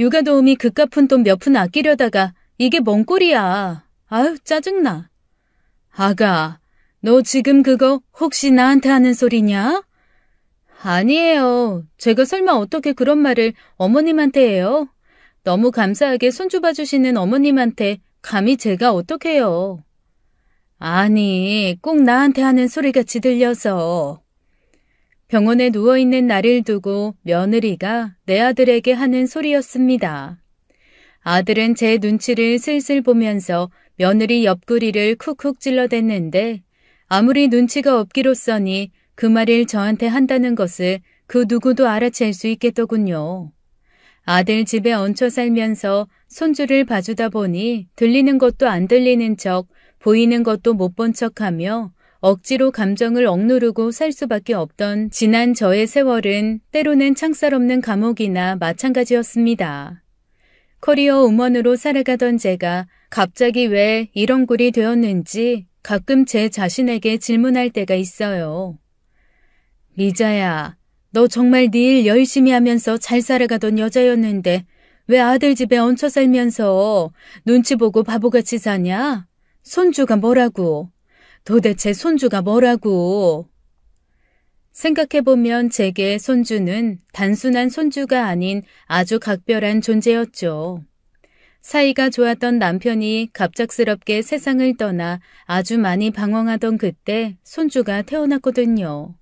육아 도우미 그깟 푼 돈 몇 푼 아끼려다가 이게 뭔 꼴이야. 아유, 짜증나. 아가, 너 지금 그거 혹시 나한테 하는 소리냐? 아니에요. 제가 설마 어떻게 그런 말을 어머님한테 해요? 너무 감사하게 손주 봐주시는 어머님한테 감히 제가 어떡해요. 아니, 꼭 나한테 하는 소리같이 들려서. 병원에 누워있는 나를 두고 며느리가 내 아들에게 하는 소리였습니다. 아들은 제 눈치를 슬슬 보면서 며느리 옆구리를 쿡쿡 찔러댔는데 아무리 눈치가 없기로써니 그 말을 저한테 한다는 것을 그 누구도 알아챌 수 있겠더군요. 아들 집에 얹혀 살면서 손주를 봐주다 보니 들리는 것도 안 들리는 척, 보이는 것도 못 본 척하며 억지로 감정을 억누르고 살 수밖에 없던 지난 저의 세월은 때로는 창살 없는 감옥이나 마찬가지였습니다. 커리어 우먼으로 살아가던 제가 갑자기 왜 이런 꼴이 되었는지 가끔 제 자신에게 질문할 때가 있어요. 미자야, 너 정말 네 일 열심히 하면서 잘 살아가던 여자였는데 왜 아들 집에 얹혀 살면서 눈치 보고 바보같이 사냐? 손주가 뭐라고? 도대체 손주가 뭐라고? 생각해보면 제게 손주는 단순한 손주가 아닌 아주 각별한 존재였죠. 사이가 좋았던 남편이 갑작스럽게 세상을 떠나 아주 많이 방황하던 그때 손주가 태어났거든요.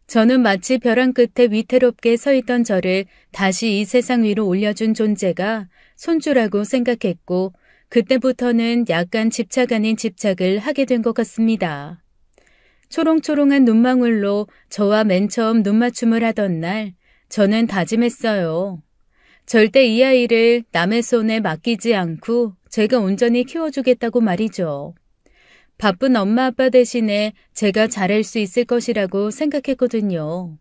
저는 마치 벼랑 끝에 위태롭게 서 있던 저를 다시 이 세상 위로 올려준 존재가 손주라고 생각했고 그때부터는 약간 집착 아닌 집착을 하게 된 것 같습니다. 초롱초롱한 눈망울로 저와 맨 처음 눈맞춤을 하던 날 저는 다짐했어요. 절대 이 아이를 남의 손에 맡기지 않고 제가 온전히 키워주겠다고 말이죠. 바쁜 엄마 아빠 대신에 제가 잘할 수 있을 것이라고 생각했거든요.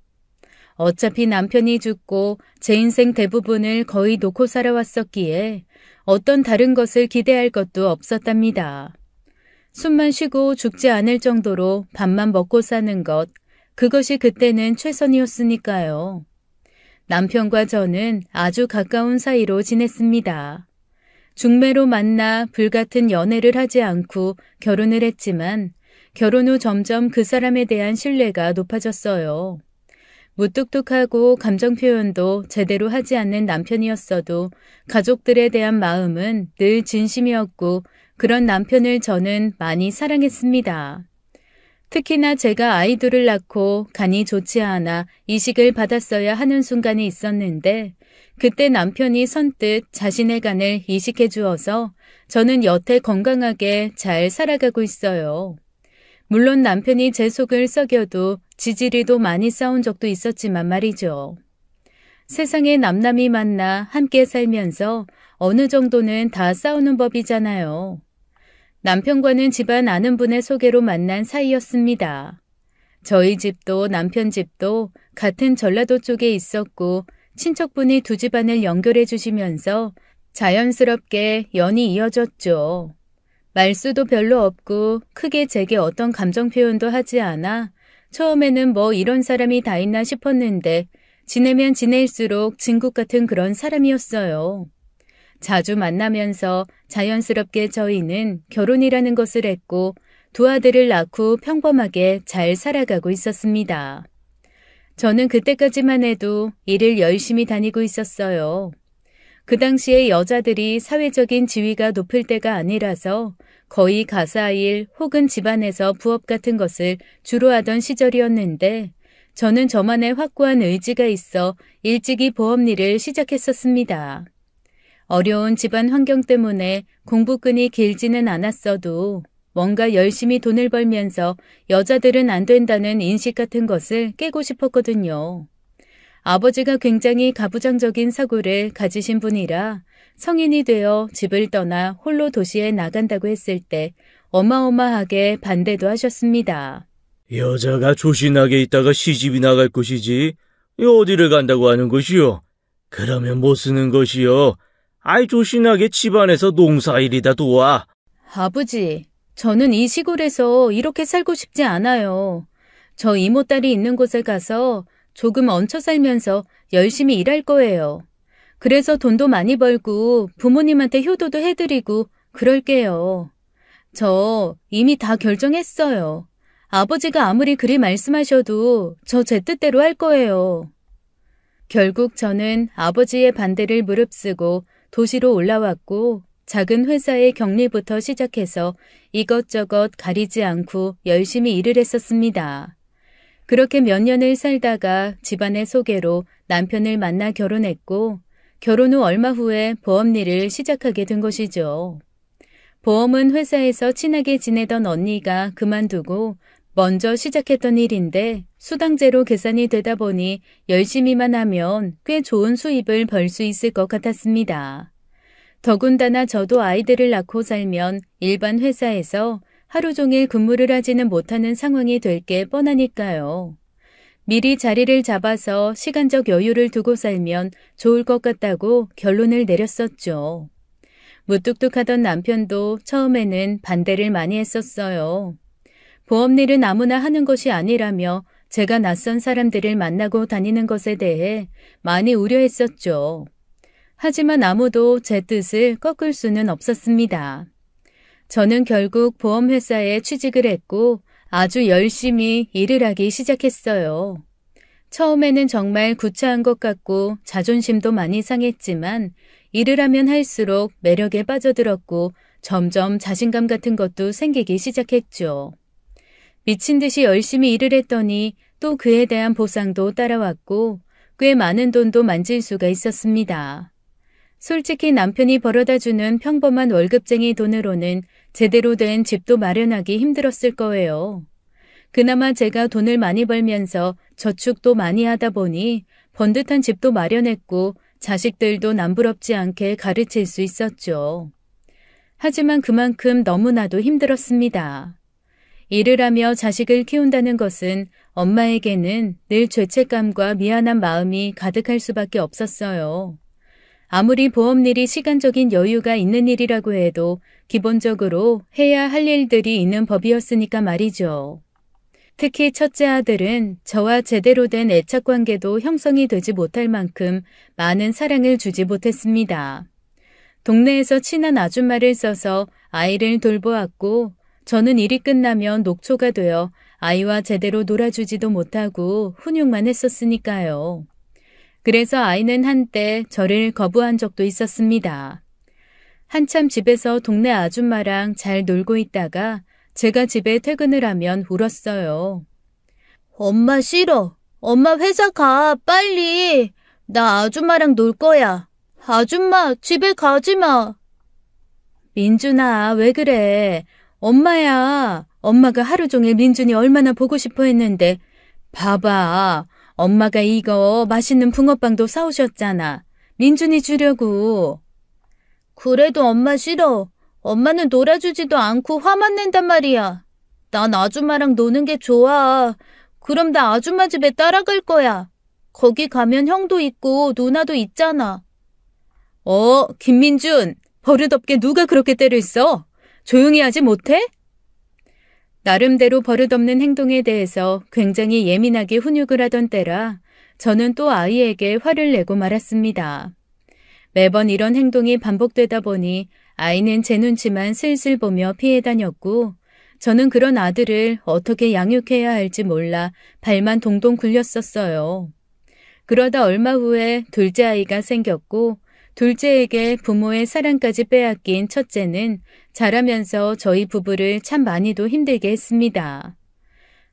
어차피 남편이 죽고 제 인생 대부분을 거의 놓고 살아왔었기에 어떤 다른 것을 기대할 것도 없었답니다. 숨만 쉬고 죽지 않을 정도로 밥만 먹고 사는 것, 그것이 그때는 최선이었으니까요. 남편과 저는 아주 가까운 사이로 지냈습니다. 중매로 만나 불같은 연애를 하지 않고 결혼을 했지만 결혼 후 점점 그 사람에 대한 신뢰가 높아졌어요. 무뚝뚝하고 감정 표현도 제대로 하지 않는 남편이었어도 가족들에 대한 마음은 늘 진심이었고 그런 남편을 저는 많이 사랑했습니다. 특히나 제가 아이들을 낳고 간이 좋지 않아 이식을 받았어야 하는 순간이 있었는데 그때 남편이 선뜻 자신의 간을 이식해 주어서 저는 여태 건강하게 잘 살아가고 있어요. 물론 남편이 제 속을 썩여도 지지리도 많이 싸운 적도 있었지만 말이죠. 세상에 남남이 만나 함께 살면서 어느 정도는 다 싸우는 법이잖아요. 남편과는 집안 아는 분의 소개로 만난 사이였습니다. 저희 집도 남편 집도 같은 전라도 쪽에 있었고 친척분이 두 집안을 연결해 주시면서 자연스럽게 연이 이어졌죠. 말수도 별로 없고 크게 제게 어떤 감정 표현도 하지 않아 처음에는 뭐 이런 사람이 다 있나 싶었는데 지내면 지낼수록 진국 같은 그런 사람이었어요. 자주 만나면서 자연스럽게 저희는 결혼이라는 것을 했고 두 아들을 낳고 평범하게 잘 살아가고 있었습니다. 저는 그때까지만 해도 일을 열심히 다니고 있었어요. 그 당시에 여자들이 사회적인 지위가 높을 때가 아니라서 거의 가사일 혹은 집안에서 부업 같은 것을 주로 하던 시절이었는데 저는 저만의 확고한 의지가 있어 일찍이 보험 일을 시작했었습니다. 어려운 집안 환경 때문에 공부끈이 길지는 않았어도 뭔가 열심히 돈을 벌면서 여자들은 안 된다는 인식 같은 것을 깨고 싶었거든요. 아버지가 굉장히 가부장적인 사고를 가지신 분이라 성인이 되어 집을 떠나 홀로 도시에 나간다고 했을 때 어마어마하게 반대도 하셨습니다. 여자가 조신하게 있다가 시집이 나갈 것이지 어디를 간다고 하는 것이요? 그러면 못 쓰는 것이요? 아이 조신하게 집안에서 농사일이다 도와. 아버지, 저는 이 시골에서 이렇게 살고 싶지 않아요. 저 이모딸이 있는 곳에 가서 조금 얹혀 살면서 열심히 일할 거예요. 그래서 돈도 많이 벌고 부모님한테 효도도 해드리고 그럴게요. 저 이미 다 결정했어요. 아버지가 아무리 그리 말씀하셔도 저 제 뜻대로 할 거예요. 결국 저는 아버지의 반대를 무릅쓰고 도시로 올라왔고 작은 회사의 격리부터 시작해서 이것저것 가리지 않고 열심히 일을 했었습니다. 그렇게 몇 년을 살다가 집안의 소개로 남편을 만나 결혼했고 결혼 후 얼마 후에 보험 일을 시작하게 된 것이죠. 보험은 회사에서 친하게 지내던 언니가 그만두고 먼저 시작했던 일인데 수당제로 계산이 되다 보니 열심히만 하면 꽤 좋은 수입을 벌 수 있을 것 같았습니다. 더군다나 저도 아이들을 낳고 살면 일반 회사에서 하루 종일 근무를 하지는 못하는 상황이 될 게 뻔하니까요. 미리 자리를 잡아서 시간적 여유를 두고 살면 좋을 것 같다고 결론을 내렸었죠. 무뚝뚝하던 남편도 처음에는 반대를 많이 했었어요. 보험 일은 아무나 하는 것이 아니라며 제가 낯선 사람들을 만나고 다니는 것에 대해 많이 우려했었죠. 하지만 아무도 제 뜻을 꺾을 수는 없었습니다. 저는 결국 보험회사에 취직을 했고 아주 열심히 일을 하기 시작했어요. 처음에는 정말 구차한 것 같고 자존심도 많이 상했지만 일을 하면 할수록 매력에 빠져들었고 점점 자신감 같은 것도 생기기 시작했죠. 미친 듯이 열심히 일을 했더니 또 그에 대한 보상도 따라왔고 꽤 많은 돈도 만질 수가 있었습니다. 솔직히 남편이 벌어다주는 평범한 월급쟁이 돈으로는 제대로 된 집도 마련하기 힘들었을 거예요. 그나마 제가 돈을 많이 벌면서 저축도 많이 하다 보니 번듯한 집도 마련했고 자식들도 남부럽지 않게 가르칠 수 있었죠. 하지만 그만큼 너무나도 힘들었습니다. 일을 하며 자식을 키운다는 것은 엄마에게는 늘 죄책감과 미안한 마음이 가득할 수밖에 없었어요. 아무리 보험 일이 시간적인 여유가 있는 일이라고 해도 기본적으로 해야 할 일들이 있는 법이었으니까 말이죠. 특히 첫째 아들은 저와 제대로 된 애착관계도 형성이 되지 못할 만큼 많은 사랑을 주지 못했습니다. 동네에서 친한 아줌마를 써서 아이를 돌보았고 저는 일이 끝나면 녹초가 되어 아이와 제대로 놀아주지도 못하고 훈육만 했었으니까요. 그래서 아이는 한때 저를 거부한 적도 있었습니다. 한참 집에서 동네 아줌마랑 잘 놀고 있다가 제가 집에 퇴근을 하면 울었어요. 엄마 싫어. 엄마 회사 가, 빨리. 나 아줌마랑 놀 거야. 아줌마, 집에 가지 마. 민준아, 왜 그래? 엄마야. 엄마가 하루 종일 민준이 얼마나 보고 싶어 했는데. 봐봐. 엄마가 이거 맛있는 붕어빵도 사오셨잖아. 민준이 주려고. 그래도 엄마 싫어. 엄마는 놀아주지도 않고 화만 낸단 말이야. 난 아줌마랑 노는 게 좋아. 그럼 나 아줌마 집에 따라갈 거야. 거기 가면 형도 있고 누나도 있잖아. 김민준. 버릇없게 누가 그렇게 때를 써? 조용히 하지 못해? 나름대로 버릇없는 행동에 대해서 굉장히 예민하게 훈육을 하던 때라 저는 또 아이에게 화를 내고 말았습니다. 매번 이런 행동이 반복되다 보니 아이는 제 눈치만 슬슬 보며 피해 다녔고 저는 그런 아들을 어떻게 양육해야 할지 몰라 발만 동동 굴렸었어요. 그러다 얼마 후에 둘째 아이가 생겼고 둘째에게 부모의 사랑까지 빼앗긴 첫째는 자라면서 저희 부부를 참 많이도 힘들게 했습니다.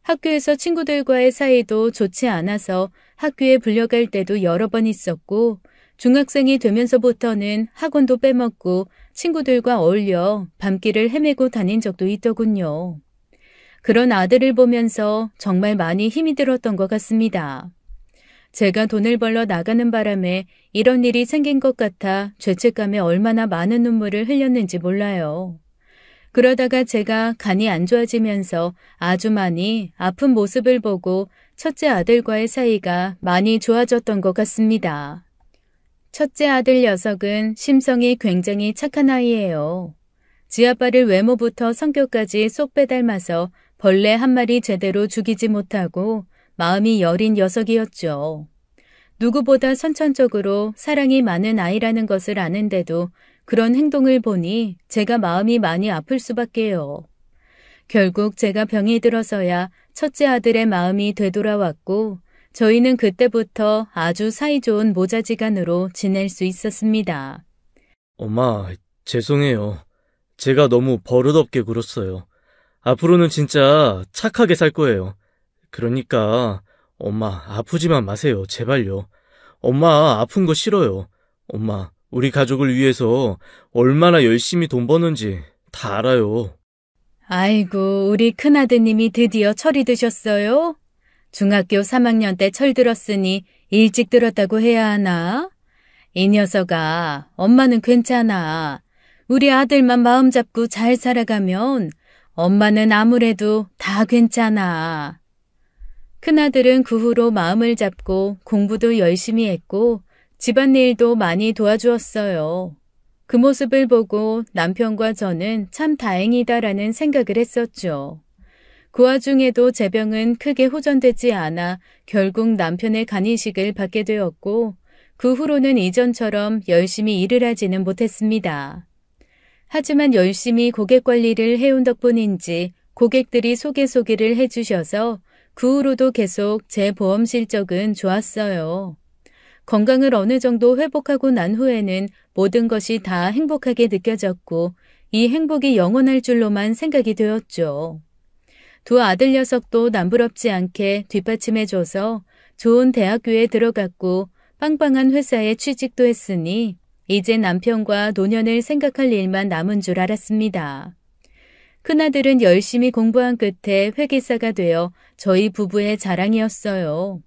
학교에서 친구들과의 사이도 좋지 않아서 학교에 불려갈 때도 여러 번 있었고 중학생이 되면서부터는 학원도 빼먹고 친구들과 어울려 밤길을 헤매고 다닌 적도 있더군요. 그런 아들을 보면서 정말 많이 힘이 들었던 것 같습니다. 제가 돈을 벌러 나가는 바람에 이런 일이 생긴 것 같아 죄책감에 얼마나 많은 눈물을 흘렸는지 몰라요. 그러다가 제가 간이 안 좋아지면서 아주 많이 아픈 모습을 보고 첫째 아들과의 사이가 많이 좋아졌던 것 같습니다. 첫째 아들 녀석은 심성이 굉장히 착한 아이예요. 지아빠를 외모부터 성격까지 쏙 빼닮아서 벌레 한 마리 제대로 죽이지 못하고 마음이 여린 녀석이었죠. 누구보다 선천적으로 사랑이 많은 아이라는 것을 아는데도 그런 행동을 보니 제가 마음이 많이 아플 수밖에요. 결국 제가 병이 들어서야 첫째 아들의 마음이 되돌아왔고 저희는 그때부터 아주 사이좋은 모자지간으로 지낼 수 있었습니다. 엄마, 죄송해요. 제가 너무 버릇없게 굴었어요. 앞으로는 진짜 착하게 살 거예요. 그러니까 엄마 아프지만 마세요. 제발요. 엄마 아픈 거 싫어요. 엄마, 우리 가족을 위해서 얼마나 열심히 돈 버는지 다 알아요. 아이고, 우리 큰아드님이 드디어 철이 드셨어요? 중학교 3학년 때 철 들었으니 일찍 들었다고 해야 하나? 이 녀석아, 엄마는 괜찮아. 우리 아들만 마음 잡고 잘 살아가면 엄마는 아무래도 다 괜찮아. 큰아들은 그 후로 마음을 잡고 공부도 열심히 했고 집안일도 많이 도와주었어요. 그 모습을 보고 남편과 저는 참 다행이다라는 생각을 했었죠. 그 와중에도 제 병은 크게 호전되지 않아 결국 남편의 간이식을 받게 되었고 그 후로는 이전처럼 열심히 일을 하지는 못했습니다. 하지만 열심히 고객 관리를 해온 덕분인지 고객들이 소개를 해주셔서 그 후로도 계속 제 보험 실적은 좋았어요. 건강을 어느 정도 회복하고 난 후에는 모든 것이 다 행복하게 느껴졌고 이 행복이 영원할 줄로만 생각이 되었죠. 두 아들 녀석도 남부럽지 않게 뒷받침해줘서 좋은 대학교에 들어갔고 빵빵한 회사에 취직도 했으니 이제 남편과 노년을 생각할 일만 남은 줄 알았습니다. 큰아들은 열심히 공부한 끝에 회계사가 되어 저희 부부의 자랑이었어요.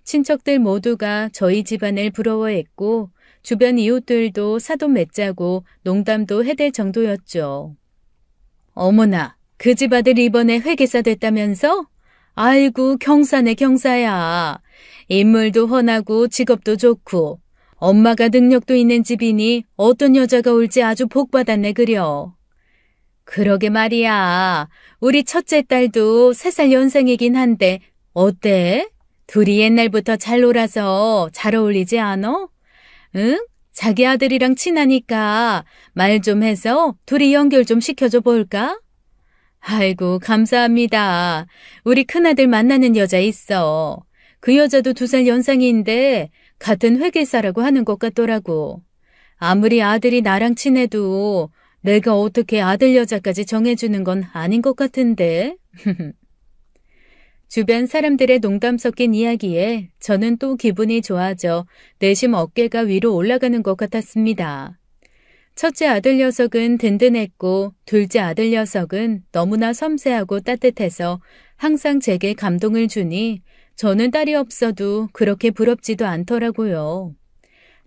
친척들 모두가 저희 집안을 부러워했고 주변 이웃들도 사돈 맺자고 농담도 해댈 정도였죠. 어머나, 그 집 아들 이번에 회계사 됐다면서? 아이고, 경사네 경사야. 인물도 훤하고 직업도 좋고 엄마가 능력도 있는 집이니 어떤 여자가 올지 아주 복받았네 그려. 그러게 말이야. 우리 첫째 딸도 3살 연상이긴 한데 어때? 둘이 옛날부터 잘 놀아서 잘 어울리지 않아? 응? 자기 아들이랑 친하니까 말 좀 해서 둘이 연결 좀 시켜줘 볼까? 아이고, 감사합니다. 우리 큰아들 만나는 여자 있어. 그 여자도 2살 연상인데 같은 회계사라고 하는 것 같더라고. 아무리 아들이 나랑 친해도 내가 어떻게 아들 여자까지 정해주는 건 아닌 것 같은데. 주변 사람들의 농담 섞인 이야기에 저는 또 기분이 좋아져 내심 어깨가 위로 올라가는 것 같았습니다. 첫째 아들 녀석은 든든했고 둘째 아들 녀석은 너무나 섬세하고 따뜻해서 항상 제게 감동을 주니 저는 딸이 없어도 그렇게 부럽지도 않더라고요.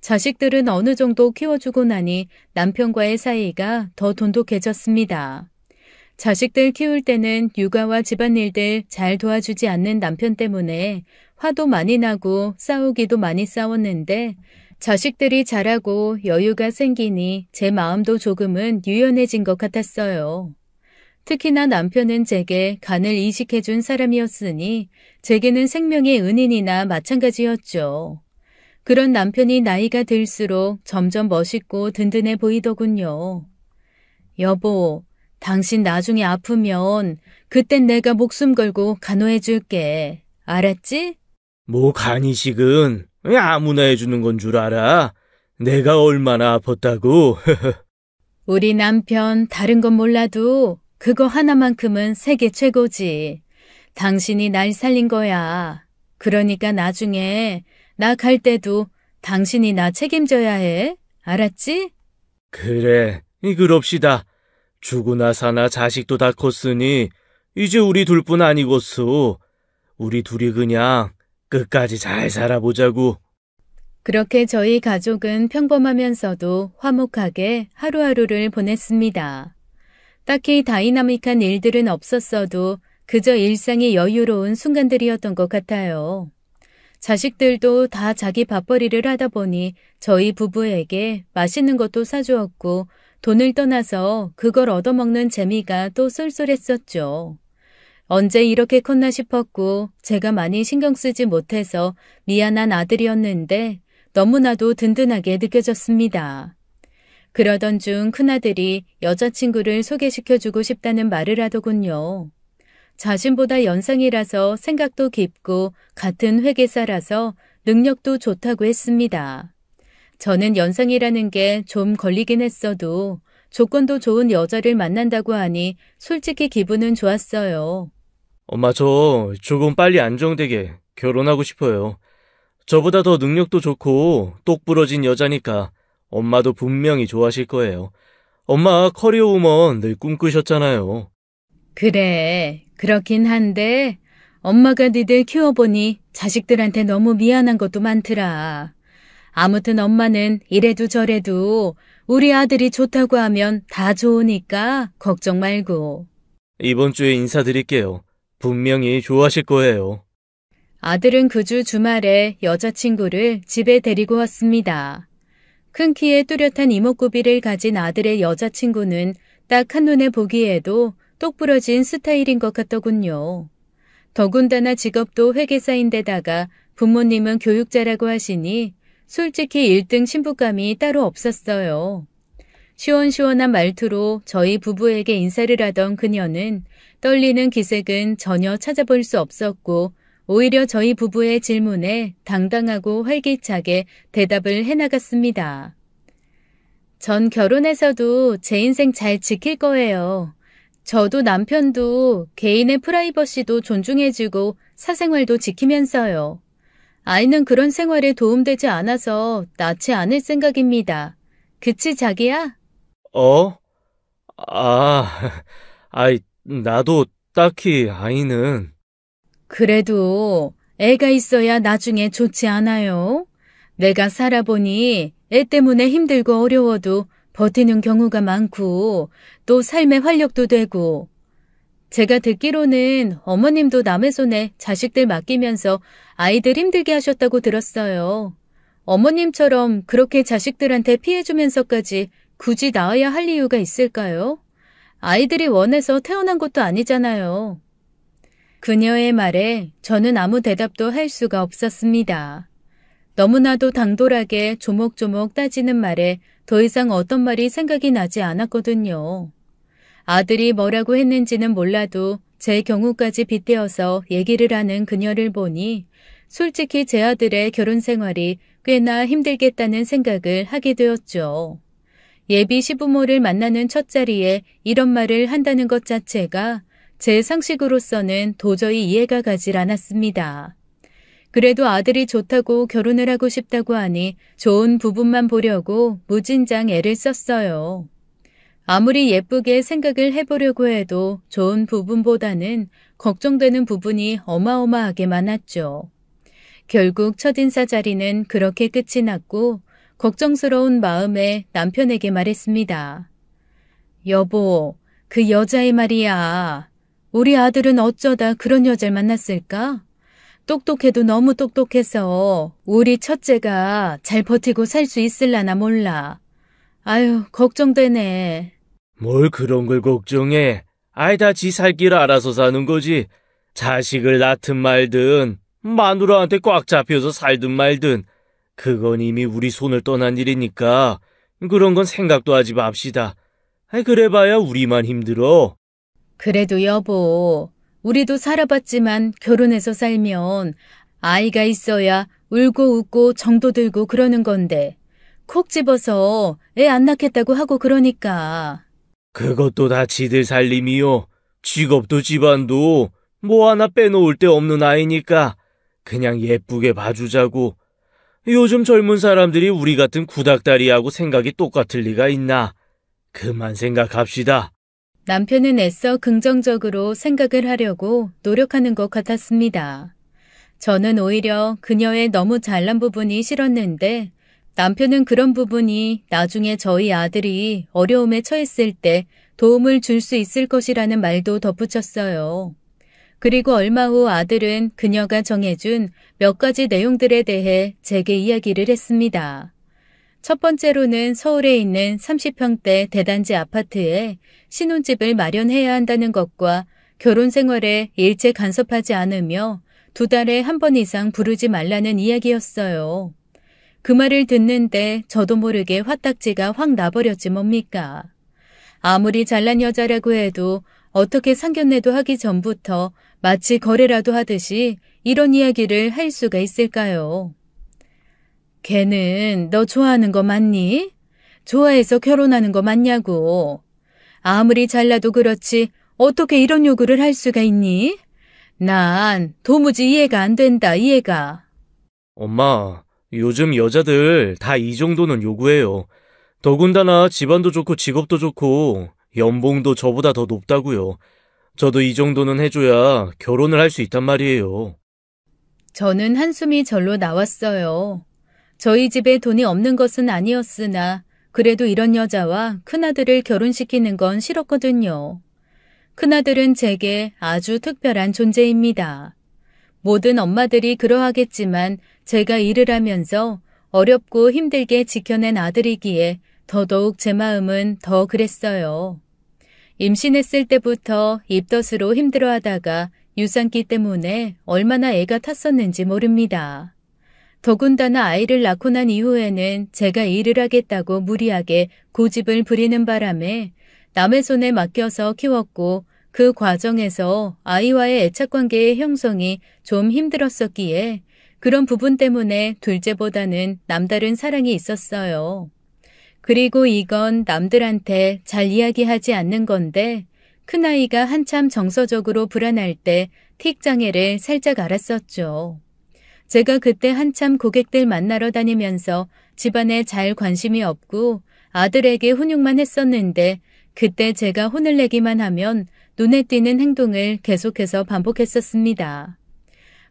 자식들은 어느 정도 키워주고 나니 남편과의 사이가 더 돈독해졌습니다. 자식들 키울 때는 육아와 집안일들 잘 도와주지 않는 남편 때문에 화도 많이 나고 싸우기도 많이 싸웠는데 자식들이 자라고 여유가 생기니 제 마음도 조금은 유연해진 것 같았어요. 특히나 남편은 제게 간을 이식해준 사람이었으니 제게는 생명의 은인이나 마찬가지였죠. 그런 남편이 나이가 들수록 점점 멋있고 든든해 보이더군요. 여보, 당신 나중에 아프면 그땐 내가 목숨 걸고 간호해줄게. 알았지? 뭐 간이식은 왜 아무나 해주는 건 줄 알아? 내가 얼마나 아팠다고? 우리 남편 다른 건 몰라도 그거 하나만큼은 세계 최고지. 당신이 날 살린 거야. 그러니까 나중에 나 갈 때도 당신이 나 책임져야 해. 알았지? 그래, 그럽시다. 죽으나 사나 자식도 다 컸으니 이제 우리 둘뿐 아니겠소. 우리 둘이 그냥 끝까지 잘 살아보자고. 그렇게 저희 가족은 평범하면서도 화목하게 하루하루를 보냈습니다. 딱히 다이나믹한 일들은 없었어도 그저 일상이 여유로운 순간들이었던 것 같아요. 자식들도 다 자기 밥벌이를 하다 보니 저희 부부에게 맛있는 것도 사주었고 돈을 떠나서 그걸 얻어먹는 재미가 또 쏠쏠했었죠. 언제 이렇게 컸나 싶었고 제가 많이 신경 쓰지 못해서 미안한 아들이었는데 너무나도 든든하게 느껴졌습니다. 그러던 중 큰아들이 여자친구를 소개시켜주고 싶다는 말을 하더군요. 자신보다 연상이라서 생각도 깊고 같은 회계사라서 능력도 좋다고 했습니다. 저는 연상이라는 게 좀 걸리긴 했어도 조건도 좋은 여자를 만난다고 하니 솔직히 기분은 좋았어요. 엄마, 저 조금 빨리 안정되게 결혼하고 싶어요. 저보다 더 능력도 좋고 똑부러진 여자니까 엄마도 분명히 좋아하실 거예요. 엄마 커리어 우먼 늘 꿈꾸셨잖아요. 그래, 그렇긴 한데 엄마가 니들 키워보니 자식들한테 너무 미안한 것도 많더라. 아무튼 엄마는 이래도 저래도 우리 아들이 좋다고 하면 다 좋으니까 걱정 말고. 이번 주에 인사드릴게요. 분명히 좋아하실 거예요. 아들은 그 주 주말에 여자친구를 집에 데리고 왔습니다. 큰 키에 뚜렷한 이목구비를 가진 아들의 여자친구는 딱 한눈에 보기에도 똑부러진 스타일인 것 같더군요. 더군다나 직업도 회계사인데다가 부모님은 교육자라고 하시니 솔직히 1등 신부감이 따로 없었어요. 시원시원한 말투로 저희 부부에게 인사를 하던 그녀는 떨리는 기색은 전혀 찾아볼 수 없었고 오히려 저희 부부의 질문에 당당하고 활기차게 대답을 해나갔습니다. 전 결혼해서도 제 인생 잘 지킬 거예요. 저도 남편도 개인의 프라이버시도 존중해주고 사생활도 지키면서요. 아이는 그런 생활에 도움되지 않아서 낳지 않을 생각입니다. 그치, 자기야? 어? 나도 딱히 아이는. 그래도 애가 있어야 나중에 좋지 않아요? 내가 살아보니 애 때문에 힘들고 어려워도 버티는 경우가 많고 또 삶의 활력도 되고 제가 듣기로는 어머님도 남의 손에 자식들 맡기면서 아이들 힘들게 하셨다고 들었어요. 어머님처럼 그렇게 자식들한테 피해주면서까지 굳이 낳아야 할 이유가 있을까요? 아이들이 원해서 태어난 것도 아니잖아요. 그녀의 말에 저는 아무 대답도 할 수가 없었습니다. 너무나도 당돌하게 조목조목 따지는 말에 더 이상 어떤 말이 생각이 나지 않았거든요. 아들이 뭐라고 했는지는 몰라도 제 경우까지 빗대어서 얘기를 하는 그녀를 보니 솔직히 제 아들의 결혼 생활이 꽤나 힘들겠다는 생각을 하게 되었죠. 예비 시부모를 만나는 첫 자리에 이런 말을 한다는 것 자체가 제 상식으로서는 도저히 이해가 가질 않았습니다. 그래도 아들이 좋다고 결혼을 하고 싶다고 하니 좋은 부분만 보려고 무진장 애를 썼어요. 아무리 예쁘게 생각을 해보려고 해도 좋은 부분보다는 걱정되는 부분이 어마어마하게 많았죠. 결국 첫인사 자리는 그렇게 끝이 났고 걱정스러운 마음에 남편에게 말했습니다. 여보, 그 여자의 말이야. 우리 아들은 어쩌다 그런 여자를 만났을까? 똑똑해도 너무 똑똑해서 우리 첫째가 잘 버티고 살 수 있을라나 몰라. 아유, 걱정되네. 뭘 그런 걸 걱정해. 다 지 살 길 알아서 사는 거지. 자식을 낳든 말든 마누라한테 꽉 잡혀서 살든 말든 그건 이미 우리 손을 떠난 일이니까 그런 건 생각도 하지 맙시다. 그래봐야 우리만 힘들어. 그래도 여보, 우리도 살아봤지만 결혼해서 살면 아이가 있어야 울고 웃고 정도 들고 그러는 건데 콕 집어서 애 안 낳겠다고 하고 그러니까. 그것도 다 지들 살림이요. 직업도 집안도 뭐 하나 빼놓을 데 없는 아이니까 그냥 예쁘게 봐주자고. 요즘 젊은 사람들이 우리 같은 구닥다리하고 생각이 똑같을 리가 있나. 그만 생각합시다. 남편은 애써 긍정적으로 생각을 하려고 노력하는 것 같았습니다. 저는 오히려 그녀의 너무 잘난 부분이 싫었는데 남편은 그런 부분이 나중에 저희 아들이 어려움에 처했을 때 도움을 줄 수 있을 것이라는 말도 덧붙였어요. 그리고 얼마 후 아들은 그녀가 정해준 몇 가지 내용들에 대해 제게 이야기를 했습니다. 첫 번째로는 서울에 있는 30평대 대단지 아파트에 신혼집을 마련해야 한다는 것과 결혼 생활에 일체 간섭하지 않으며 2달에 한 번 이상 부르지 말라는 이야기였어요. 그 말을 듣는데 저도 모르게 화딱지가 확 나버렸지 뭡니까. 아무리 잘난 여자라고 해도 어떻게 상견례도 하기 전부터 마치 거래라도 하듯이 이런 이야기를 할 수가 있을까요? 걔는 너 좋아하는 거 맞니? 좋아해서 결혼하는 거 맞냐고. 아무리 잘나도 그렇지 어떻게 이런 요구를 할 수가 있니? 난 도무지 이해가 안 된다, 이해가. 엄마, 요즘 여자들 다 이 정도는 요구해요. 더군다나 집안도 좋고 직업도 좋고 연봉도 저보다 더 높다고요. 저도 이 정도는 해줘야 결혼을 할 수 있단 말이에요. 저는 한숨이 절로 나왔어요. 저희 집에 돈이 없는 것은 아니었으나 그래도 이런 여자와 큰아들을 결혼시키는 건 싫었거든요. 큰아들은 제게 아주 특별한 존재입니다. 모든 엄마들이 그러하겠지만 제가 일을 하면서 어렵고 힘들게 지켜낸 아들이기에 더더욱 제 마음은 더 그랬어요. 임신했을 때부터 입덧으로 힘들어하다가 유산기 때문에 얼마나 애가 탔었는지 모릅니다. 더군다나 아이를 낳고 난 이후에는 제가 일을 하겠다고 무리하게 고집을 부리는 바람에 남의 손에 맡겨서 키웠고 그 과정에서 아이와의 애착관계의 형성이 좀 힘들었었기에 그런 부분 때문에 둘째보다는 남다른 사랑이 있었어요. 그리고 이건 남들한테 잘 이야기하지 않는 건데 큰아이가 한참 정서적으로 불안할 때 틱 장애를 살짝 알았었죠. 제가 그때 한참 고객들 만나러 다니면서 집안에 잘 관심이 없고 아들에게 훈육만 했었는데 그때 제가 혼을 내기만 하면 눈에 띄는 행동을 계속해서 반복했었습니다.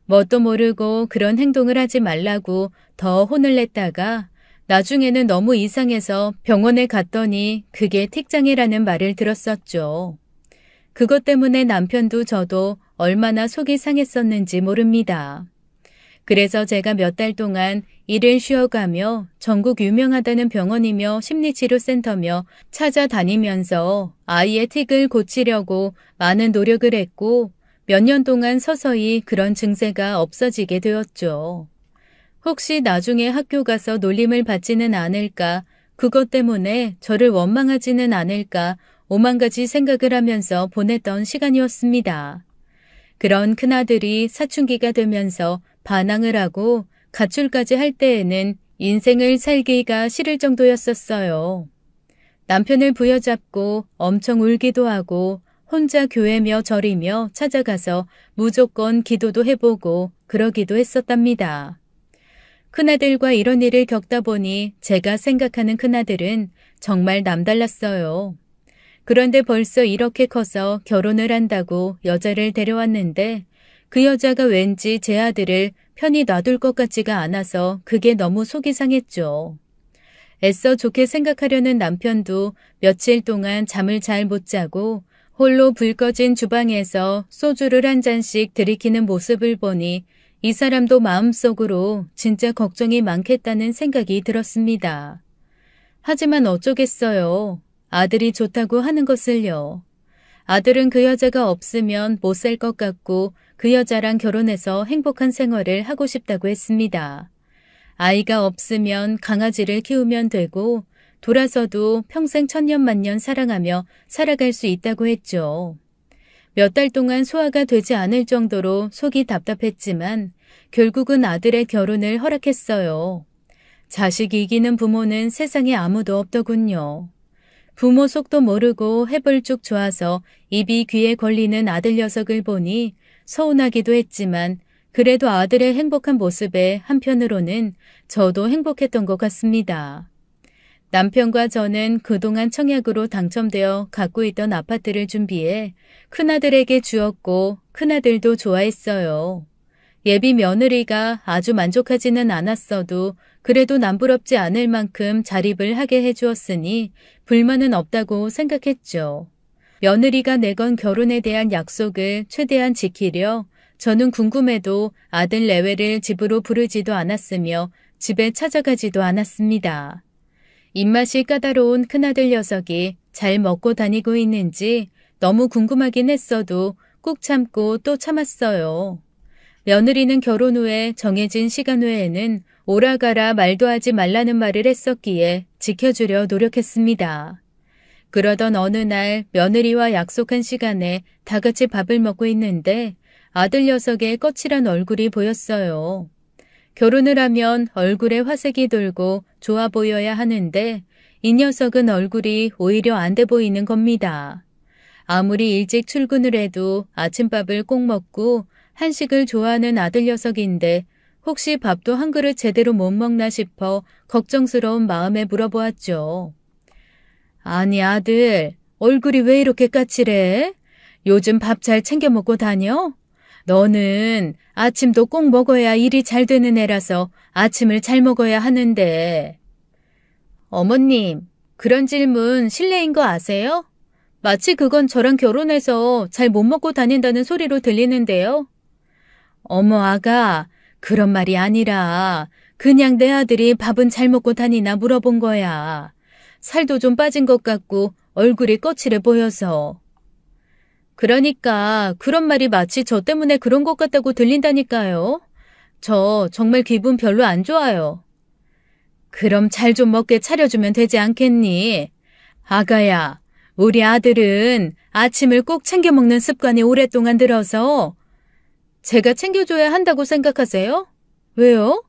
뭣도 모르고 그런 행동을 하지 말라고 더 혼을 냈다가 나중에는 너무 이상해서 병원에 갔더니 그게 틱장애라는 말을 들었었죠. 그것 때문에 남편도 저도 얼마나 속이 상했었는지 모릅니다. 그래서 제가 몇 달 동안 일을 쉬어가며 전국 유명하다는 병원이며 심리치료센터며 찾아다니면서 아이의 틱을 고치려고 많은 노력을 했고 몇 년 동안 서서히 그런 증세가 없어지게 되었죠. 혹시 나중에 학교 가서 놀림을 받지는 않을까, 그것 때문에 저를 원망하지는 않을까 오만 가지 생각을 하면서 보냈던 시간이었습니다. 그런 큰아들이 사춘기가 되면서 반항을 하고 가출까지 할 때에는 인생을 살기가 싫을 정도였었어요. 남편을 부여잡고 엄청 울기도 하고 혼자 교회며 절이며 찾아가서 무조건 기도도 해보고 그러기도 했었답니다. 큰아들과 이런 일을 겪다 보니 제가 생각하는 큰아들은 정말 남달랐어요. 그런데 벌써 이렇게 커서 결혼을 한다고 여자를 데려왔는데 그 여자가 왠지 제 아들을 편히 놔둘 것 같지가 않아서 그게 너무 속이 상했죠. 애써 좋게 생각하려는 남편도 며칠 동안 잠을 잘 못 자고 홀로 불 꺼진 주방에서 소주를 한 잔씩 들이키는 모습을 보니 이 사람도 마음속으로 진짜 걱정이 많겠다는 생각이 들었습니다. 하지만 어쩌겠어요. 아들이 좋다고 하는 것을요. 아들은 그 여자가 없으면 못 살 것 같고 그 여자랑 결혼해서 행복한 생활을 하고 싶다고 했습니다. 아이가 없으면 강아지를 키우면 되고 돌아서도 평생 천년만년 사랑하며 살아갈 수 있다고 했죠. 몇 달 동안 소화가 되지 않을 정도로 속이 답답했지만 결국은 아들의 결혼을 허락했어요. 자식 이기는 부모는 세상에 아무도 없더군요. 부모 속도 모르고 해볼쭉 좋아서 입이 귀에 걸리는 아들 녀석을 보니 서운하기도 했지만 그래도 아들의 행복한 모습에 한편으로는 저도 행복했던 것 같습니다. 남편과 저는 그동안 청약으로 당첨되어 갖고 있던 아파트를 준비해 큰아들에게 주었고 큰아들도 좋아했어요. 예비 며느리가 아주 만족하지는 않았어도 그래도 남부럽지 않을 만큼 자립을 하게 해주었으니 불만은 없다고 생각했죠. 며느리가 내건 결혼에 대한 약속을 최대한 지키려 저는 궁금해도 아들 내외를 집으로 부르지도 않았으며 집에 찾아가지도 않았습니다. 입맛이 까다로운 큰아들 녀석이 잘 먹고 다니고 있는지 너무 궁금하긴 했어도 꾹 참고 또 참았어요. 며느리는 결혼 후에 정해진 시간 외에는 오라가라 말도 하지 말라는 말을 했었기에 지켜주려 노력했습니다. 그러던 어느 날 며느리와 약속한 시간에 다 같이 밥을 먹고 있는데 아들 녀석의 거칠한 얼굴이 보였어요. 결혼을 하면 얼굴에 화색이 돌고 좋아 보여야 하는데 이 녀석은 얼굴이 오히려 안 돼 보이는 겁니다. 아무리 일찍 출근을 해도 아침밥을 꼭 먹고 한식을 좋아하는 아들 녀석인데 혹시 밥도 한 그릇 제대로 못 먹나 싶어 걱정스러운 마음에 물어보았죠. 아니 아들, 얼굴이 왜 이렇게 까칠해? 요즘 밥 잘 챙겨 먹고 다녀? 너는 아침도 꼭 먹어야 일이 잘 되는 애라서 아침을 잘 먹어야 하는데. 어머님, 그런 질문 실례인 거 아세요? 마치 그건 저랑 결혼해서 잘 못 먹고 다닌다는 소리로 들리는데요. 어머 아가, 그런 말이 아니라 그냥 내 아들이 밥은 잘 먹고 다니나 물어본 거야. 살도 좀 빠진 것 같고 얼굴이 거칠해 보여서. 그러니까 그런 말이 마치 저 때문에 그런 것 같다고 들린다니까요. 저 정말 기분 별로 안 좋아요. 그럼 잘 좀 먹게 차려주면 되지 않겠니? 아가야, 우리 아들은 아침을 꼭 챙겨 먹는 습관이 오랫동안 들어서. 제가 챙겨줘야 한다고 생각하세요? 왜요?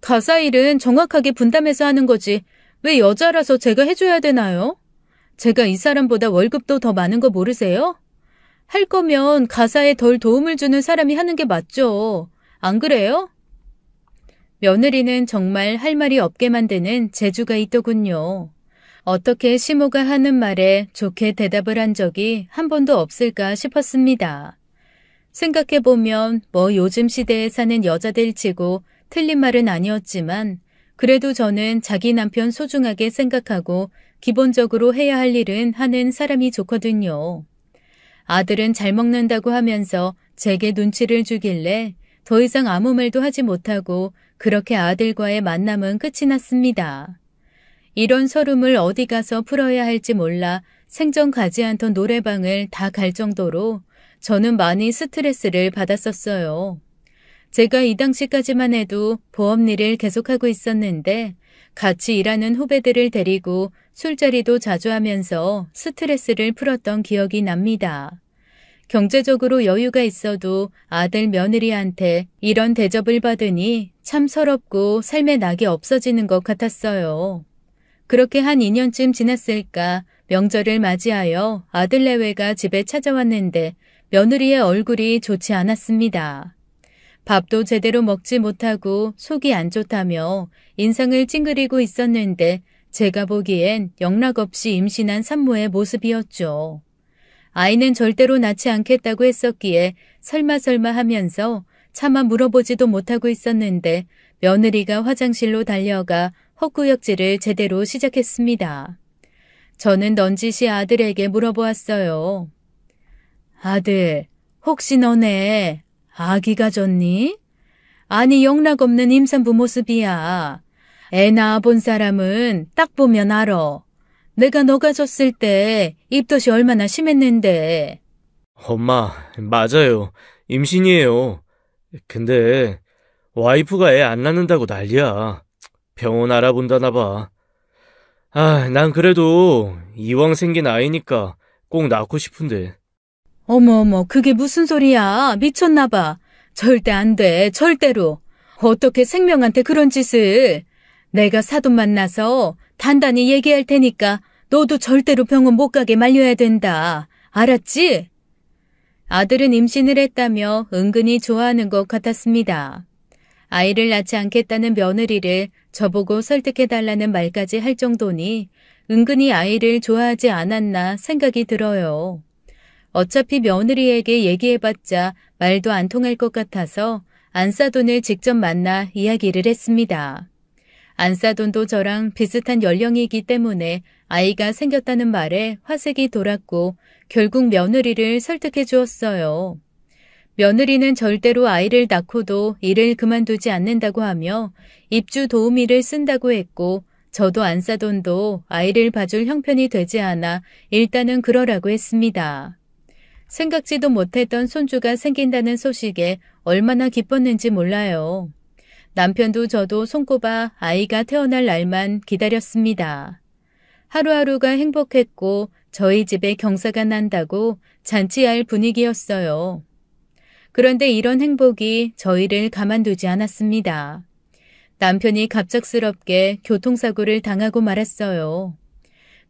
가사 일은 정확하게 분담해서 하는 거지. 왜 여자라서 제가 해줘야 되나요? 제가 이 사람보다 월급도 더 많은 거 모르세요? 할 거면 가사에 덜 도움을 주는 사람이 하는 게 맞죠. 안 그래요? 며느리는 정말 할 말이 없게 만드는 재주가 있더군요. 어떻게 시모가 하는 말에 좋게 대답을 한 적이 한 번도 없을까 싶었습니다. 생각해보면 요즘 시대에 사는 여자들 치고 틀린 말은 아니었지만 그래도 저는 자기 남편 소중하게 생각하고 기본적으로 해야 할 일은 하는 사람이 좋거든요. 아들은 잘 먹는다고 하면서 제게 눈치를 주길래 더 이상 아무 말도 하지 못하고 그렇게 아들과의 만남은 끝이 났습니다. 이런 서름을 어디 가서 풀어야 할지 몰라 생전 가지 않던 노래방을 다 갈 정도로 저는 많이 스트레스를 받았었어요. 제가 이 당시까지만 해도 보험 일을 계속하고 있었는데 같이 일하는 후배들을 데리고 술자리도 자주 하면서 스트레스를 풀었던 기억이 납니다. 경제적으로 여유가 있어도 아들 며느리한테 이런 대접을 받으니 참 서럽고 삶의 낙이 없어지는 것 같았어요. 그렇게 한 2년쯤 지났을까 명절을 맞이하여 아들 내외가 집에 찾아왔는데 며느리의 얼굴이 좋지 않았습니다. 밥도 제대로 먹지 못하고 속이 안 좋다며 인상을 찡그리고 있었는데 제가 보기엔 영락없이 임신한 산모의 모습이었죠. 아이는 절대로 낳지 않겠다고 했었기에 설마 하면서 차마 물어보지도 못하고 있었는데 며느리가 화장실로 달려가 헛구역질을 제대로 시작했습니다. 저는 넌지시 아들에게 물어보았어요. 아들, 혹시 너네 아기 가졌니? 아니 영락없는 임산부 모습이야. 애 낳아본 사람은 딱 보면 알아. 내가 너 가졌을 때 입덧이 얼마나 심했는데. 엄마, 맞아요. 임신이에요. 근데 와이프가 애 안 낳는다고 난리야. 병원 알아본다나 봐. 난 그래도 이왕 생긴 아이니까 꼭 낳고 싶은데. 어머, 그게 무슨 소리야. 미쳤나 봐. 절대 안 돼, 절대로. 어떻게 생명한테 그런 짓을. 내가 사돈 만나서 단단히 얘기할 테니까 너도 절대로 병원 못 가게 말려야 된다. 알았지? 아들은 임신을 했다며 은근히 좋아하는 것 같았습니다. 아이를 낳지 않겠다는 며느리를 저보고 설득해달라는 말까지 할 정도니 은근히 아이를 좋아하지 않았나 생각이 들어요. 어차피 며느리에게 얘기해봤자 말도 안 통할 것 같아서 안사돈을 직접 만나 이야기를 했습니다. 안사돈도 저랑 비슷한 연령이기 때문에 아이가 생겼다는 말에 화색이 돌았고 결국 며느리를 설득해 주었어요. 며느리는 절대로 아이를 낳고도 일을 그만두지 않는다고 하며 입주 도우미를 쓴다고 했고 저도 안사돈도 아이를 봐줄 형편이 되지 않아 일단은 그러라고 했습니다. 생각지도 못했던 손주가 생긴다는 소식에 얼마나 기뻤는지 몰라요. 남편도 저도 손꼽아 아이가 태어날 날만 기다렸습니다. 하루하루가 행복했고 저희 집에 경사가 난다고 잔치할 분위기였어요. 그런데 이런 행복이 저희를 가만두지 않았습니다. 남편이 갑작스럽게 교통사고를 당하고 말았어요.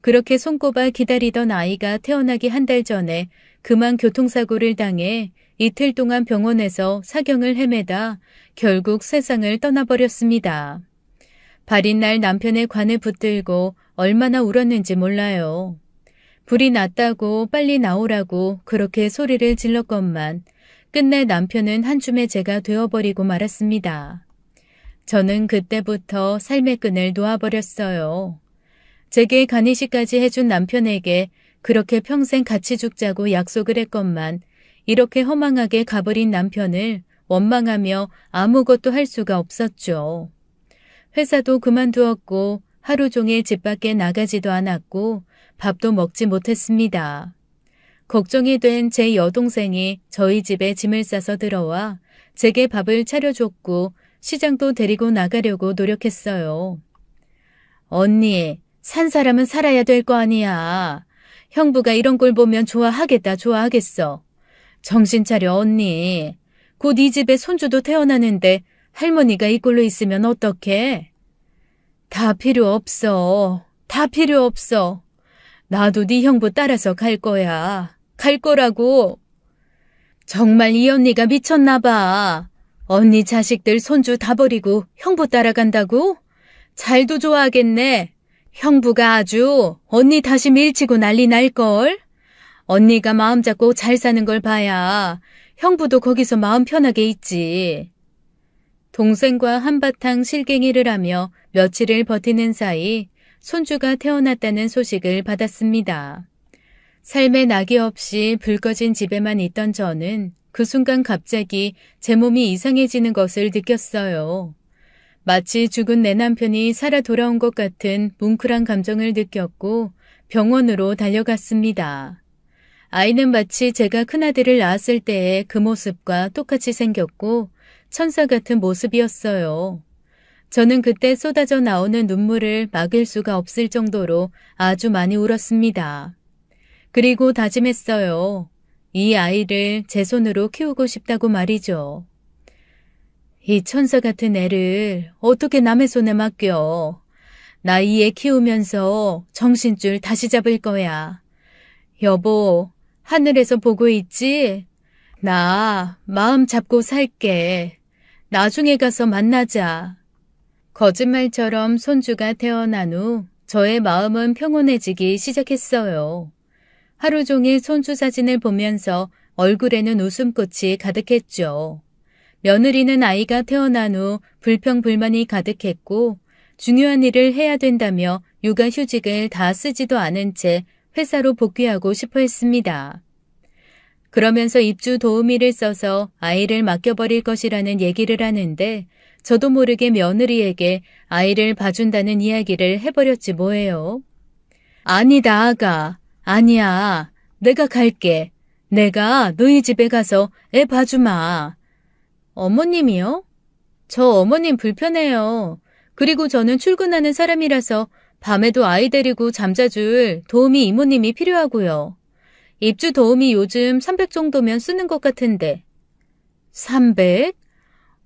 그렇게 손꼽아 기다리던 아이가 태어나기 한 달 전에 그만 교통사고를 당해 이틀 동안 병원에서 사경을 헤매다 결국 세상을 떠나버렸습니다. 발인 날 남편의 관을 붙들고 얼마나 울었는지 몰라요. 불이 났다고 빨리 나오라고 그렇게 소리를 질렀건만 끝내 남편은 한줌의 재가 되어버리고 말았습니다. 저는 그때부터 삶의 끈을 놓아버렸어요. 제게 간이식까지 해준 남편에게 그렇게 평생 같이 죽자고 약속을 했건만 이렇게 허망하게 가버린 남편을 원망하며 아무것도 할 수가 없었죠. 회사도 그만두었고 하루 종일 집 밖에 나가지도 않았고 밥도 먹지 못했습니다. 걱정이 된 제 여동생이 저희 집에 짐을 싸서 들어와 제게 밥을 차려줬고 시장도 데리고 나가려고 노력했어요. 언니, 산 사람은 살아야 될 거 아니야. 형부가 이런 걸 보면 좋아하겠어. 정신 차려, 언니. 곧 이 집에 손주도 태어나는데 할머니가 이 꼴로 있으면 어떡해? 다 필요 없어. 나도 네 형부 따라서 갈 거야. 갈 거라고. 정말 이 언니가 미쳤나 봐. 언니 자식들 손주 다 버리고 형부 따라간다고? 잘도 좋아하겠네. 형부가 아주 언니 다시 밀치고 난리 날걸? 언니가 마음 잡고 잘 사는 걸 봐야 형부도 거기서 마음 편하게 있지. 동생과 한바탕 실갱이를 하며 며칠을 버티는 사이 손주가 태어났다는 소식을 받았습니다. 삶에 낙이 없이 불 꺼진 집에만 있던 저는 그 순간 갑자기 제 몸이 이상해지는 것을 느꼈어요. 마치 죽은 내 남편이 살아 돌아온 것 같은 뭉클한 감정을 느꼈고 병원으로 달려갔습니다. 아이는 마치 제가 큰아들을 낳았을 때의 그 모습과 똑같이 생겼고 천사 같은 모습이었어요. 저는 그때 쏟아져 나오는 눈물을 막을 수가 없을 정도로 아주 많이 울었습니다. 그리고 다짐했어요. 이 아이를 제 손으로 키우고 싶다고 말이죠. 이 천사 같은 애를 어떻게 남의 손에 맡겨. 나 이 애 키우면서 정신줄 다시 잡을 거야. 여보, 하늘에서 보고 있지? 나 마음 잡고 살게. 나중에 가서 만나자. 거짓말처럼 손주가 태어난 후 저의 마음은 평온해지기 시작했어요. 하루 종일 손주 사진을 보면서 얼굴에는 웃음꽃이 가득했죠. 며느리는 아이가 태어난 후 불평불만이 가득했고 중요한 일을 해야 된다며 육아휴직을 다 쓰지도 않은 채 회사로 복귀하고 싶어 했습니다. 그러면서 입주 도우미를 써서 아이를 맡겨버릴 것이라는 얘기를 하는데 저도 모르게 며느리에게 아이를 봐준다는 이야기를 해버렸지 뭐예요. 아니다, 아가. 아니야. 내가 갈게. 내가 너희 집에 가서 애 봐주마. 어머님이요? 저 어머님 불편해요. 그리고 저는 출근하는 사람이라서 밤에도 아이 데리고 잠자줄 도우미 이모님이 필요하고요. 입주 도우미 요즘 300 정도면 쓰는 것 같은데. 300?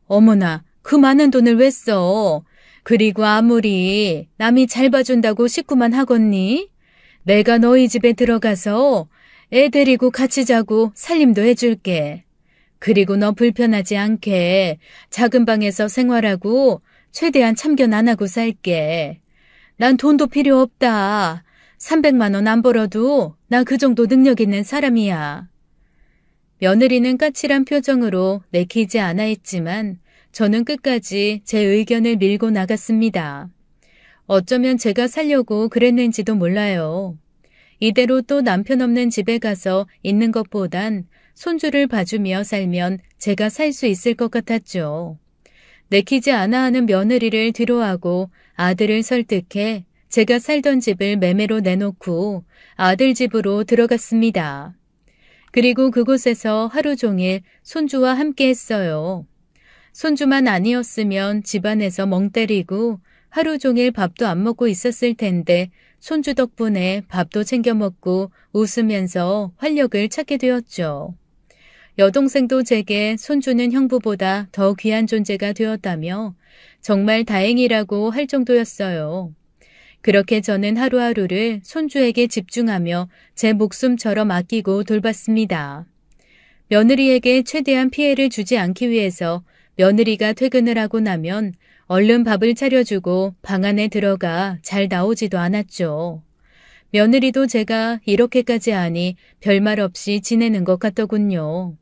어머나, 그 많은 돈을 왜 써? 그리고 아무리 남이 잘 봐준다고 식구만 하겠니? 내가 너희 집에 들어가서 애 데리고 같이 자고 살림도 해줄게. 그리고 너 불편하지 않게 작은 방에서 생활하고 최대한 참견 안 하고 살게. 난 돈도 필요 없다. 300만 원 안 벌어도 나 그 정도 능력 있는 사람이야. 며느리는 까칠한 표정으로 내키지 않아 했지만 저는 끝까지 제 의견을 밀고 나갔습니다. 어쩌면 제가 살려고 그랬는지도 몰라요. 이대로 또 남편 없는 집에 가서 있는 것보단 손주를 봐주며 살면 제가 살 수 있을 것 같았죠. 내키지 않아 하는 며느리를 뒤로하고 아들을 설득해 제가 살던 집을 매매로 내놓고 아들 집으로 들어갔습니다. 그리고 그곳에서 하루 종일 손주와 함께 했어요. 손주만 아니었으면 집안에서 멍 때리고 하루 종일 밥도 안 먹고 있었을 텐데 손주 덕분에 밥도 챙겨 먹고 웃으면서 활력을 찾게 되었죠. 여동생도 제게 손주는 형부보다 더 귀한 존재가 되었다며 정말 다행이라고 할 정도였어요. 그렇게 저는 하루하루를 손주에게 집중하며 제 목숨처럼 아끼고 돌봤습니다. 며느리에게 최대한 피해를 주지 않기 위해서 며느리가 퇴근을 하고 나면 얼른 밥을 차려주고 방 안에 들어가 잘 나오지도 않았죠. 며느리도 제가 이렇게까지 하니 별말 없이 지내는 것 같더군요.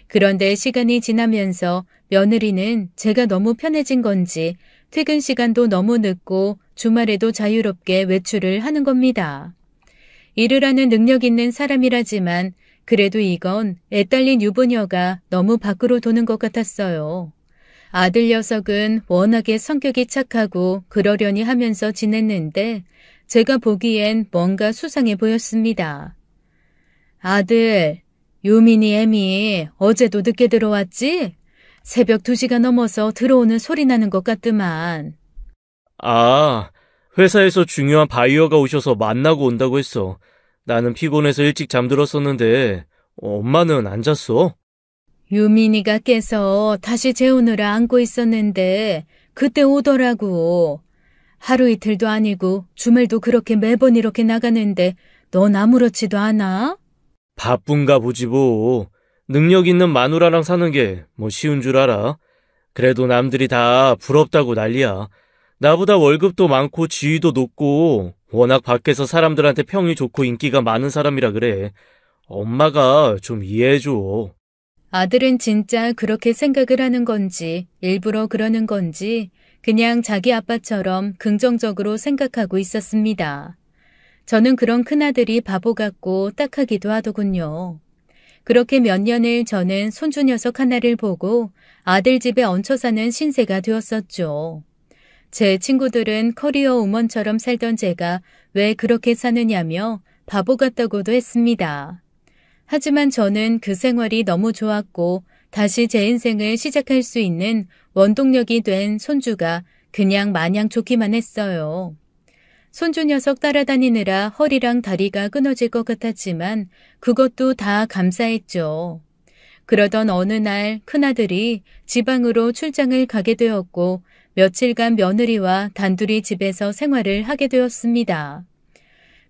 그런데 시간이 지나면서 며느리는 제가 너무 편해진 건지 퇴근 시간도 너무 늦고 주말에도 자유롭게 외출을 하는 겁니다. 일을 하는 능력 있는 사람이라지만 그래도 이건 애딸린 유부녀가 너무 밖으로 도는 것 같았어요. 아들 녀석은 워낙에 성격이 착하고 그러려니 하면서 지냈는데 제가 보기엔 뭔가 수상해 보였습니다. 아들, 유민이 애미 어제도 늦게 들어왔지? 새벽 2시가 넘어서 들어오는 소리 나는 것 같더만. 아, 회사에서 중요한 바이어가 오셔서 만나고 온다고 했어. 나는 피곤해서 일찍 잠들었었는데 엄마는 안 잤어? 유민이가 깨서 다시 재우느라 안고 있었는데 그때 오더라고. 하루 이틀도 아니고 주말도 그렇게 매번 이렇게 나가는데 넌 아무렇지도 않아? 바쁜가 보지 뭐. 능력 있는 마누라랑 사는 게 뭐 쉬운 줄 알아? 그래도 남들이 다 부럽다고 난리야. 나보다 월급도 많고 지위도 높고 워낙 밖에서 사람들한테 평이 좋고 인기가 많은 사람이라 그래. 엄마가 좀 이해해줘. 아들은 진짜 그렇게 생각을 하는 건지 일부러 그러는 건지 그냥 자기 아빠처럼 긍정적으로 생각하고 있었습니다. 저는 그런 큰아들이 바보 같고 딱하기도 하더군요. 그렇게 몇 년을 저는 손주 녀석 하나를 보고 아들 집에 얹혀 사는 신세가 되었었죠. 제 친구들은 커리어 우먼처럼 살던 제가 왜 그렇게 사느냐며 바보 같다고도 했습니다. 하지만 저는 그 생활이 너무 좋았고 다시 제 인생을 시작할 수 있는 원동력이 된 손주가 그냥 마냥 좋기만 했어요. 손주 녀석 따라다니느라 허리랑 다리가 끊어질 것 같았지만 그것도 다 감사했죠. 그러던 어느 날 큰아들이 지방으로 출장을 가게 되었고 며칠간 며느리와 단둘이 집에서 생활을 하게 되었습니다.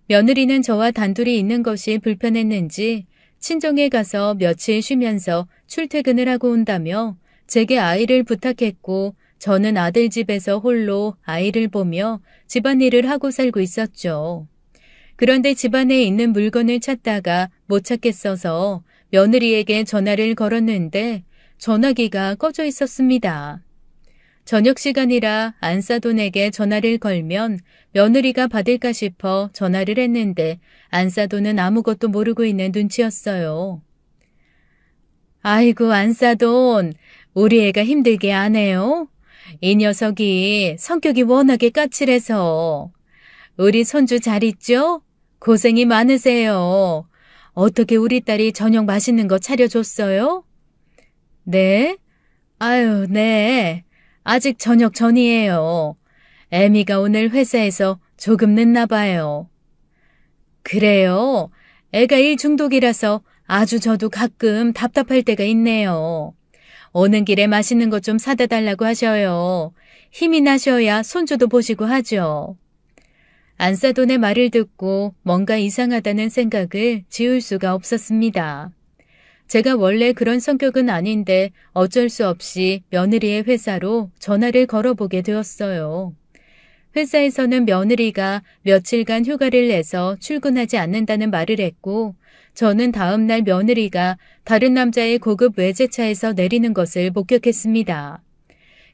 며느리는 저와 단둘이 있는 것이 불편했는지 친정에 가서 며칠 쉬면서 출퇴근을 하고 온다며 제게 아이를 부탁했고 저는 아들 집에서 홀로 아이를 보며 집안일을 하고 살고 있었죠. 그런데 집안에 있는 물건을 찾다가 못 찾겠어서 며느리에게 전화를 걸었는데 전화기가 꺼져 있었습니다. 저녁 시간이라 안사돈에게 전화를 걸면 며느리가 받을까 싶어 전화를 했는데 안사돈은 아무것도 모르고 있는 눈치였어요. 아이고 안사돈, 우리 애가 힘들게 안 해요? 이 녀석이 성격이 워낙에 까칠해서. 우리 손주 잘 있죠? 고생이 많으세요. 어떻게 우리 딸이 저녁 맛있는 거 차려줬어요? 네? 아유, 네. 아직 저녁 전이에요. 애미가 오늘 회사에서 조금 늦나 봐요. 그래요? 애가 일 중독이라서 아주 저도 가끔 답답할 때가 있네요. 오는 길에 맛있는 것 좀 사다 달라고 하셔요. 힘이 나셔야 손주도 보시고 하죠. 안사돈의 말을 듣고 뭔가 이상하다는 생각을 지울 수가 없었습니다. 제가 원래 그런 성격은 아닌데 어쩔 수 없이 며느리의 회사로 전화를 걸어보게 되었어요. 회사에서는 며느리가 며칠간 휴가를 내서 출근하지 않는다는 말을 했고 저는 다음 날 며느리가 다른 남자의 고급 외제차에서 내리는 것을 목격했습니다.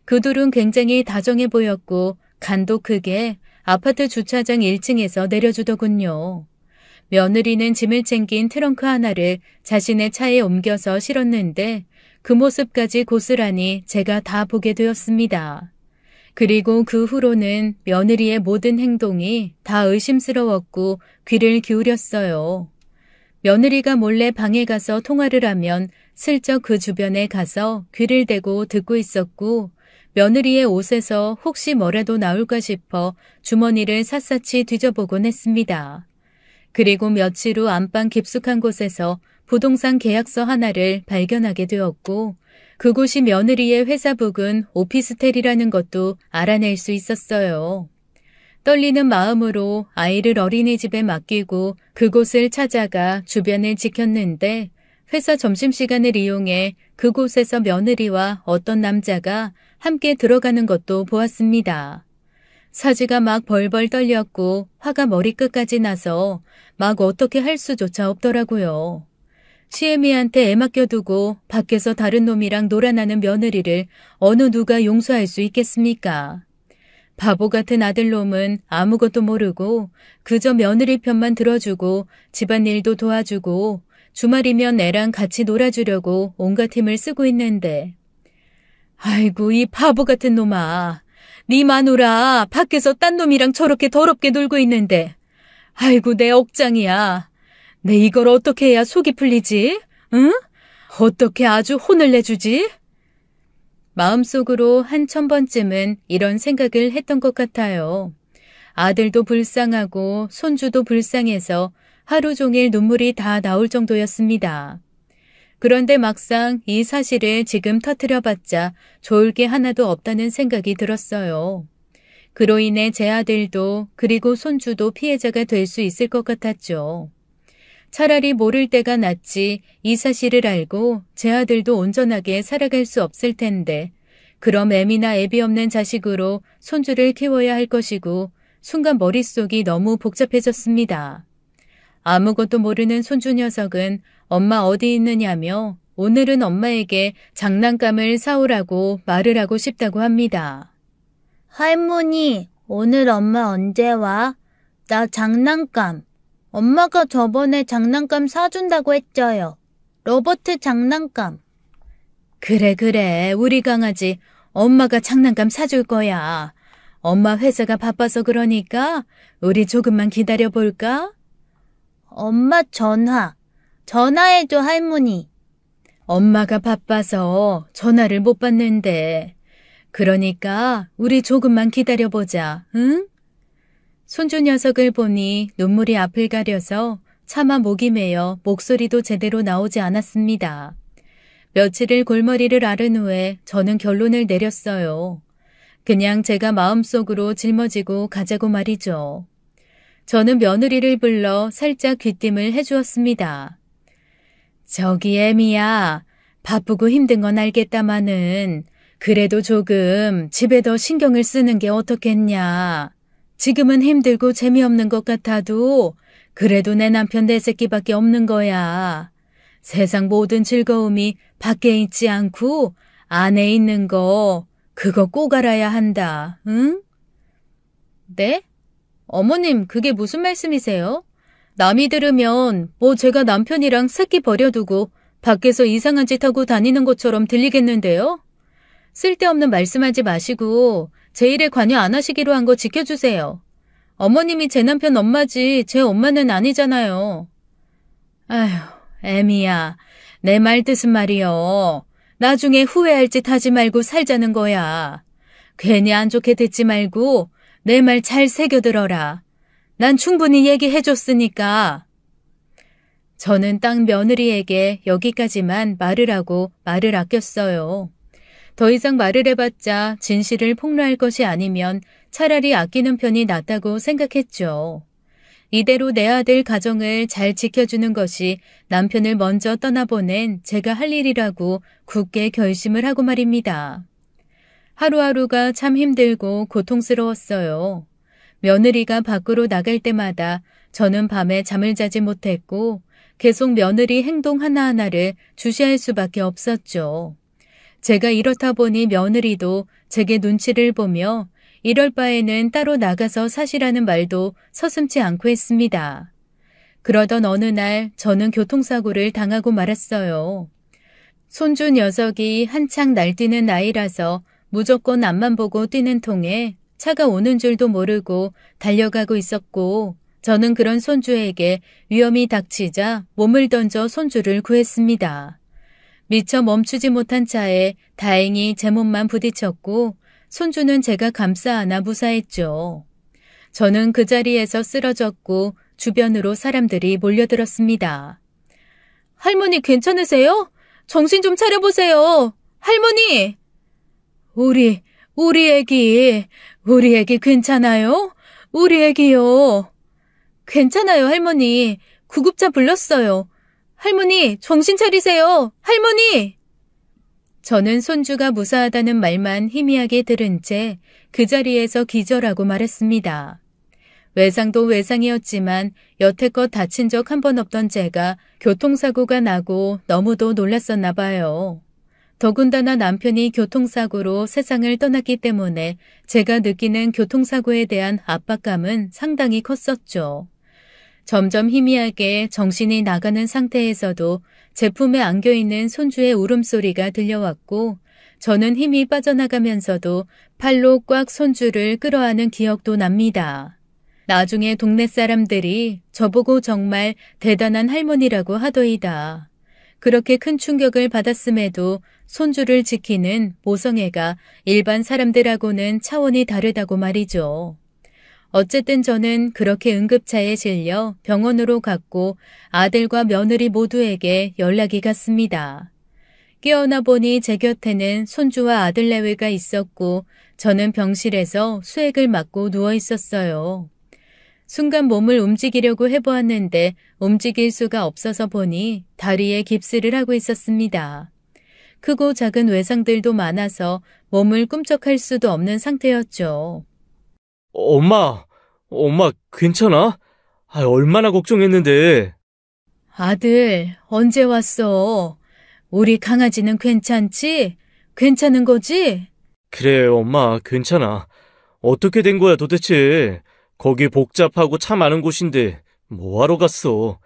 그 둘은 굉장히 다정해 보였고 간도 크게 아파트 주차장 1층에서 내려주더군요. 며느리는 짐을 챙긴 트렁크 하나를 자신의 차에 옮겨서 실었는데 그 모습까지 고스란히 제가 다 보게 되었습니다. 그리고 그 후로는 며느리의 모든 행동이 다 의심스러웠고 귀를 기울였어요. 며느리가 몰래 방에 가서 통화를 하면 슬쩍 그 주변에 가서 귀를 대고 듣고 있었고 며느리의 옷에서 혹시 뭐라도 나올까 싶어 주머니를 샅샅이 뒤져보곤 했습니다. 그리고 며칠 후 안방 깊숙한 곳에서 부동산 계약서 하나를 발견하게 되었고 그곳이 며느리의 회사 부근 오피스텔이라는 것도 알아낼 수 있었어요. 떨리는 마음으로 아이를 어린이집에 맡기고 그곳을 찾아가 주변을 지켰는데 회사 점심시간을 이용해 그곳에서 며느리와 어떤 남자가 함께 들어가는 것도 보았습니다. 사지가 막 벌벌 떨렸고 화가 머리끝까지 나서 막 어떻게 할 수조차 없더라고요. 시애미한테 애 맡겨두고 밖에서 다른 놈이랑 놀아나는 며느리를 어느 누가 용서할 수 있겠습니까? 바보 같은 아들놈은 아무것도 모르고 그저 며느리 편만 들어주고 집안일도 도와주고 주말이면 애랑 같이 놀아주려고 온갖 힘을 쓰고 있는데 아이고 이 바보 같은 놈아. 네 마누라 밖에서 딴 놈이랑 저렇게 더럽게 놀고 있는데 아이고 내 억장이야. 내 이걸 어떻게 해야 속이 풀리지? 응? 어떻게 아주 혼을 내주지? 마음속으로 한 1000번쯤은 이런 생각을 했던 것 같아요. 아들도 불쌍하고 손주도 불쌍해서 하루 종일 눈물이 다 나올 정도였습니다. 그런데 막상 이 사실을 지금 터뜨려봤자 좋을 게 하나도 없다는 생각이 들었어요. 그로 인해 제 아들도 그리고 손주도 피해자가 될 수 있을 것 같았죠. 차라리 모를 때가 낫지 이 사실을 알고 제 아들도 온전하게 살아갈 수 없을 텐데 그럼 애미나 애비 없는 자식으로 손주를 키워야 할 것이고 순간 머릿속이 너무 복잡해졌습니다. 아무것도 모르는 손주 녀석은 엄마 어디 있느냐며 오늘은 엄마에게 장난감을 사오라고 말을 하고 싶다고 합니다. 할머니, 오늘 엄마 언제 와? 나 장난감. 엄마가 저번에 장난감 사준다고 했죠요. 로버트 장난감. 그래, 우리 강아지 엄마가 장난감 사줄 거야. 엄마 회사가 바빠서 그러니까 우리 조금만 기다려볼까? 엄마 전화해줘 할머니. 엄마가 바빠서 전화를 못 받는데. 그러니까 우리 조금만 기다려보자, 응? 손주 녀석을 보니 눈물이 앞을 가려서 차마 목이 메어 목소리도 제대로 나오지 않았습니다. 며칠을 골머리를 앓은 후에 저는 결론을 내렸어요. 그냥 제가 마음속으로 짊어지고 가자고 말이죠. 저는 며느리를 불러 살짝 귀띔을 해주었습니다. 저기 애미야, 바쁘고 힘든 건 알겠다마는 그래도 조금 집에 더 신경을 쓰는 게 어떻겠냐. 지금은 힘들고 재미없는 것 같아도 그래도 내 남편 내 새끼밖에 없는 거야. 세상 모든 즐거움이 밖에 있지 않고 안에 있는 거 그거 꼭 알아야 한다. 응? 네? 어머님 그게 무슨 말씀이세요? 남이 들으면 뭐 제가 남편이랑 새끼 버려두고 밖에서 이상한 짓 하고 다니는 것처럼 들리겠는데요? 쓸데없는 말씀하지 마시고 제 일에 관여 안 하시기로 한 거 지켜주세요. 어머님이 제 남편 엄마지 제 엄마는 아니잖아요. 아휴, 애미야, 내 말 뜻은 말이요. 나중에 후회할 짓 하지 말고 살자는 거야. 괜히 안 좋게 듣지 말고 내 말 잘 새겨들어라. 난 충분히 얘기해줬으니까. 저는 딱 며느리에게 여기까지만 말을 하고 말을 아꼈어요. 더 이상 말을 해봤자 진실을 폭로할 것이 아니면 차라리 아끼는 편이 낫다고 생각했죠. 이대로 내 아들 가정을 잘 지켜주는 것이 남편을 먼저 떠나보낸 제가 할 일이라고 굳게 결심을 하고 말입니다. 하루하루가 참 힘들고 고통스러웠어요. 며느리가 밖으로 나갈 때마다 저는 밤에 잠을 자지 못했고 계속 며느리 행동 하나하나를 주시할 수밖에 없었죠. 제가 이렇다 보니 며느리도 제게 눈치를 보며 이럴 바에는 따로 나가서 사시라는 말도 서슴지 않고 했습니다. 그러던 어느 날 저는 교통사고를 당하고 말았어요. 손주 녀석이 한창 날뛰는 나이라서 무조건 앞만 보고 뛰는 통에 차가 오는 줄도 모르고 달려가고 있었고 저는 그런 손주에게 위험이 닥치자 몸을 던져 손주를 구했습니다. 미처 멈추지 못한 차에 다행히 제 몸만 부딪혔고 손주는 제가 감싸 안아 무사했죠. 저는 그 자리에서 쓰러졌고 주변으로 사람들이 몰려들었습니다. 할머니 괜찮으세요? 정신 좀 차려보세요. 할머니! 우리 애기 괜찮아요? 우리 애기요. 괜찮아요, 할머니. 구급차 불렀어요. 할머니, 정신 차리세요. 할머니! 저는 손주가 무사하다는 말만 희미하게 들은 채 그 자리에서 기절하고 말았습니다. 외상도 외상이었지만 여태껏 다친 적 한 번 없던 제가 교통사고가 나고 너무도 놀랐었나 봐요. 더군다나 남편이 교통사고로 세상을 떠났기 때문에 제가 느끼는 교통사고에 대한 압박감은 상당히 컸었죠. 점점 희미하게 정신이 나가는 상태에서도 제품에 안겨있는 손주의 울음소리가 들려왔고 저는 힘이 빠져나가면서도 팔로 꽉 손주를 끌어안은 기억도 납니다. 나중에 동네 사람들이 저보고 정말 대단한 할머니라고 하더이다. 그렇게 큰 충격을 받았음에도 손주를 지키는 모성애가 일반 사람들하고는 차원이 다르다고 말이죠. 어쨌든 저는 그렇게 응급차에 실려 병원으로 갔고 아들과 며느리 모두에게 연락이 갔습니다. 깨어나 보니 제 곁에는 손주와 아들 내외가 있었고 저는 병실에서 수액을 맞고 누워 있었어요. 순간 몸을 움직이려고 해보았는데 움직일 수가 없어서 보니 다리에 깁스를 하고 있었습니다. 크고 작은 외상들도 많아서 몸을 꿈쩍할 수도 없는 상태였죠. 엄마 괜찮아? 얼마나 걱정했는데. 아들, 언제 왔어? 우리 강아지는 괜찮지? 괜찮은 거지? 그래, 엄마, 괜찮아. 어떻게 된 거야, 도대체? 거기 복잡하고 차 많은 곳인데 뭐하러 갔어?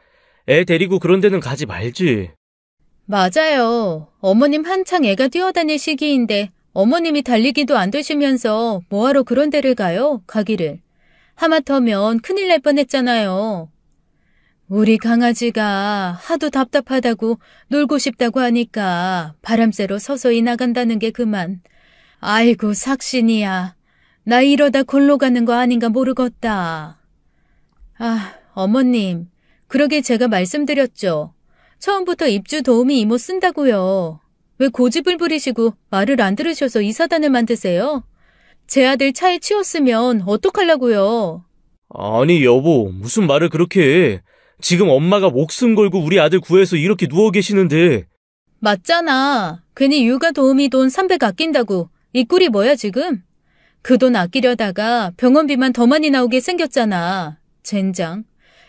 애 데리고 그런 데는 가지 말지. 맞아요. 어머님 한창 애가 뛰어다닐 시기인데 어머님이 달리기도 안 되시면서 뭐하러 그런 데를 가요? 가기를. 하마터면 큰일 날 뻔했잖아요. 우리 강아지가 하도 답답하다고 놀고 싶다고 하니까 바람 쐬러 서서히 나간다는 게 그만. 아이고 삭신이야. 나 이러다 골로 가는 거 아닌가 모르겠다. 어머님, 그러게 제가 말씀드렸죠. 처음부터 입주 도우미 이모 쓴다고요. 왜 고집을 부리시고 말을 안 들으셔서 이 사단을 만드세요? 제 아들 차에 치였으면 어떡하려고요? 아니 여보, 무슨 말을 그렇게 해. 지금 엄마가 목숨 걸고 우리 아들 구해서 이렇게 누워 계시는데. 맞잖아. 괜히 육아 도우미 돈 300 아낀다고. 이 꼴이 뭐야 지금? 그 돈 아끼려다가 병원비만 더 많이 나오게 생겼잖아. 젠장.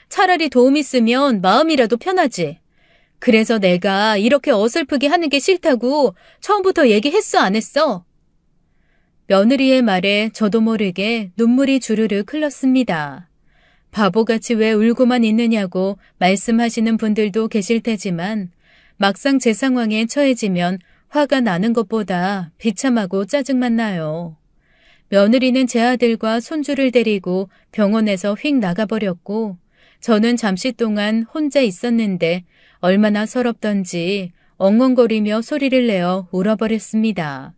차라리 도우미 쓰면 마음이라도 편하지. 그래서 내가 이렇게 어설프게 하는 게 싫다고 처음부터 얘기했어 안 했어? 며느리의 말에 저도 모르게 눈물이 주르륵 흘렀습니다. 바보같이 왜 울고만 있느냐고 말씀하시는 분들도 계실 테지만 막상 제 상황에 처해지면 화가 나는 것보다 비참하고 짜증만 나요. 며느리는 제 아들과 손주를 데리고 병원에서 휙 나가버렸고 저는 잠시 동안 혼자 있었는데 얼마나 서럽던지 엉엉거리며 소리를 내어 울어버렸습니다.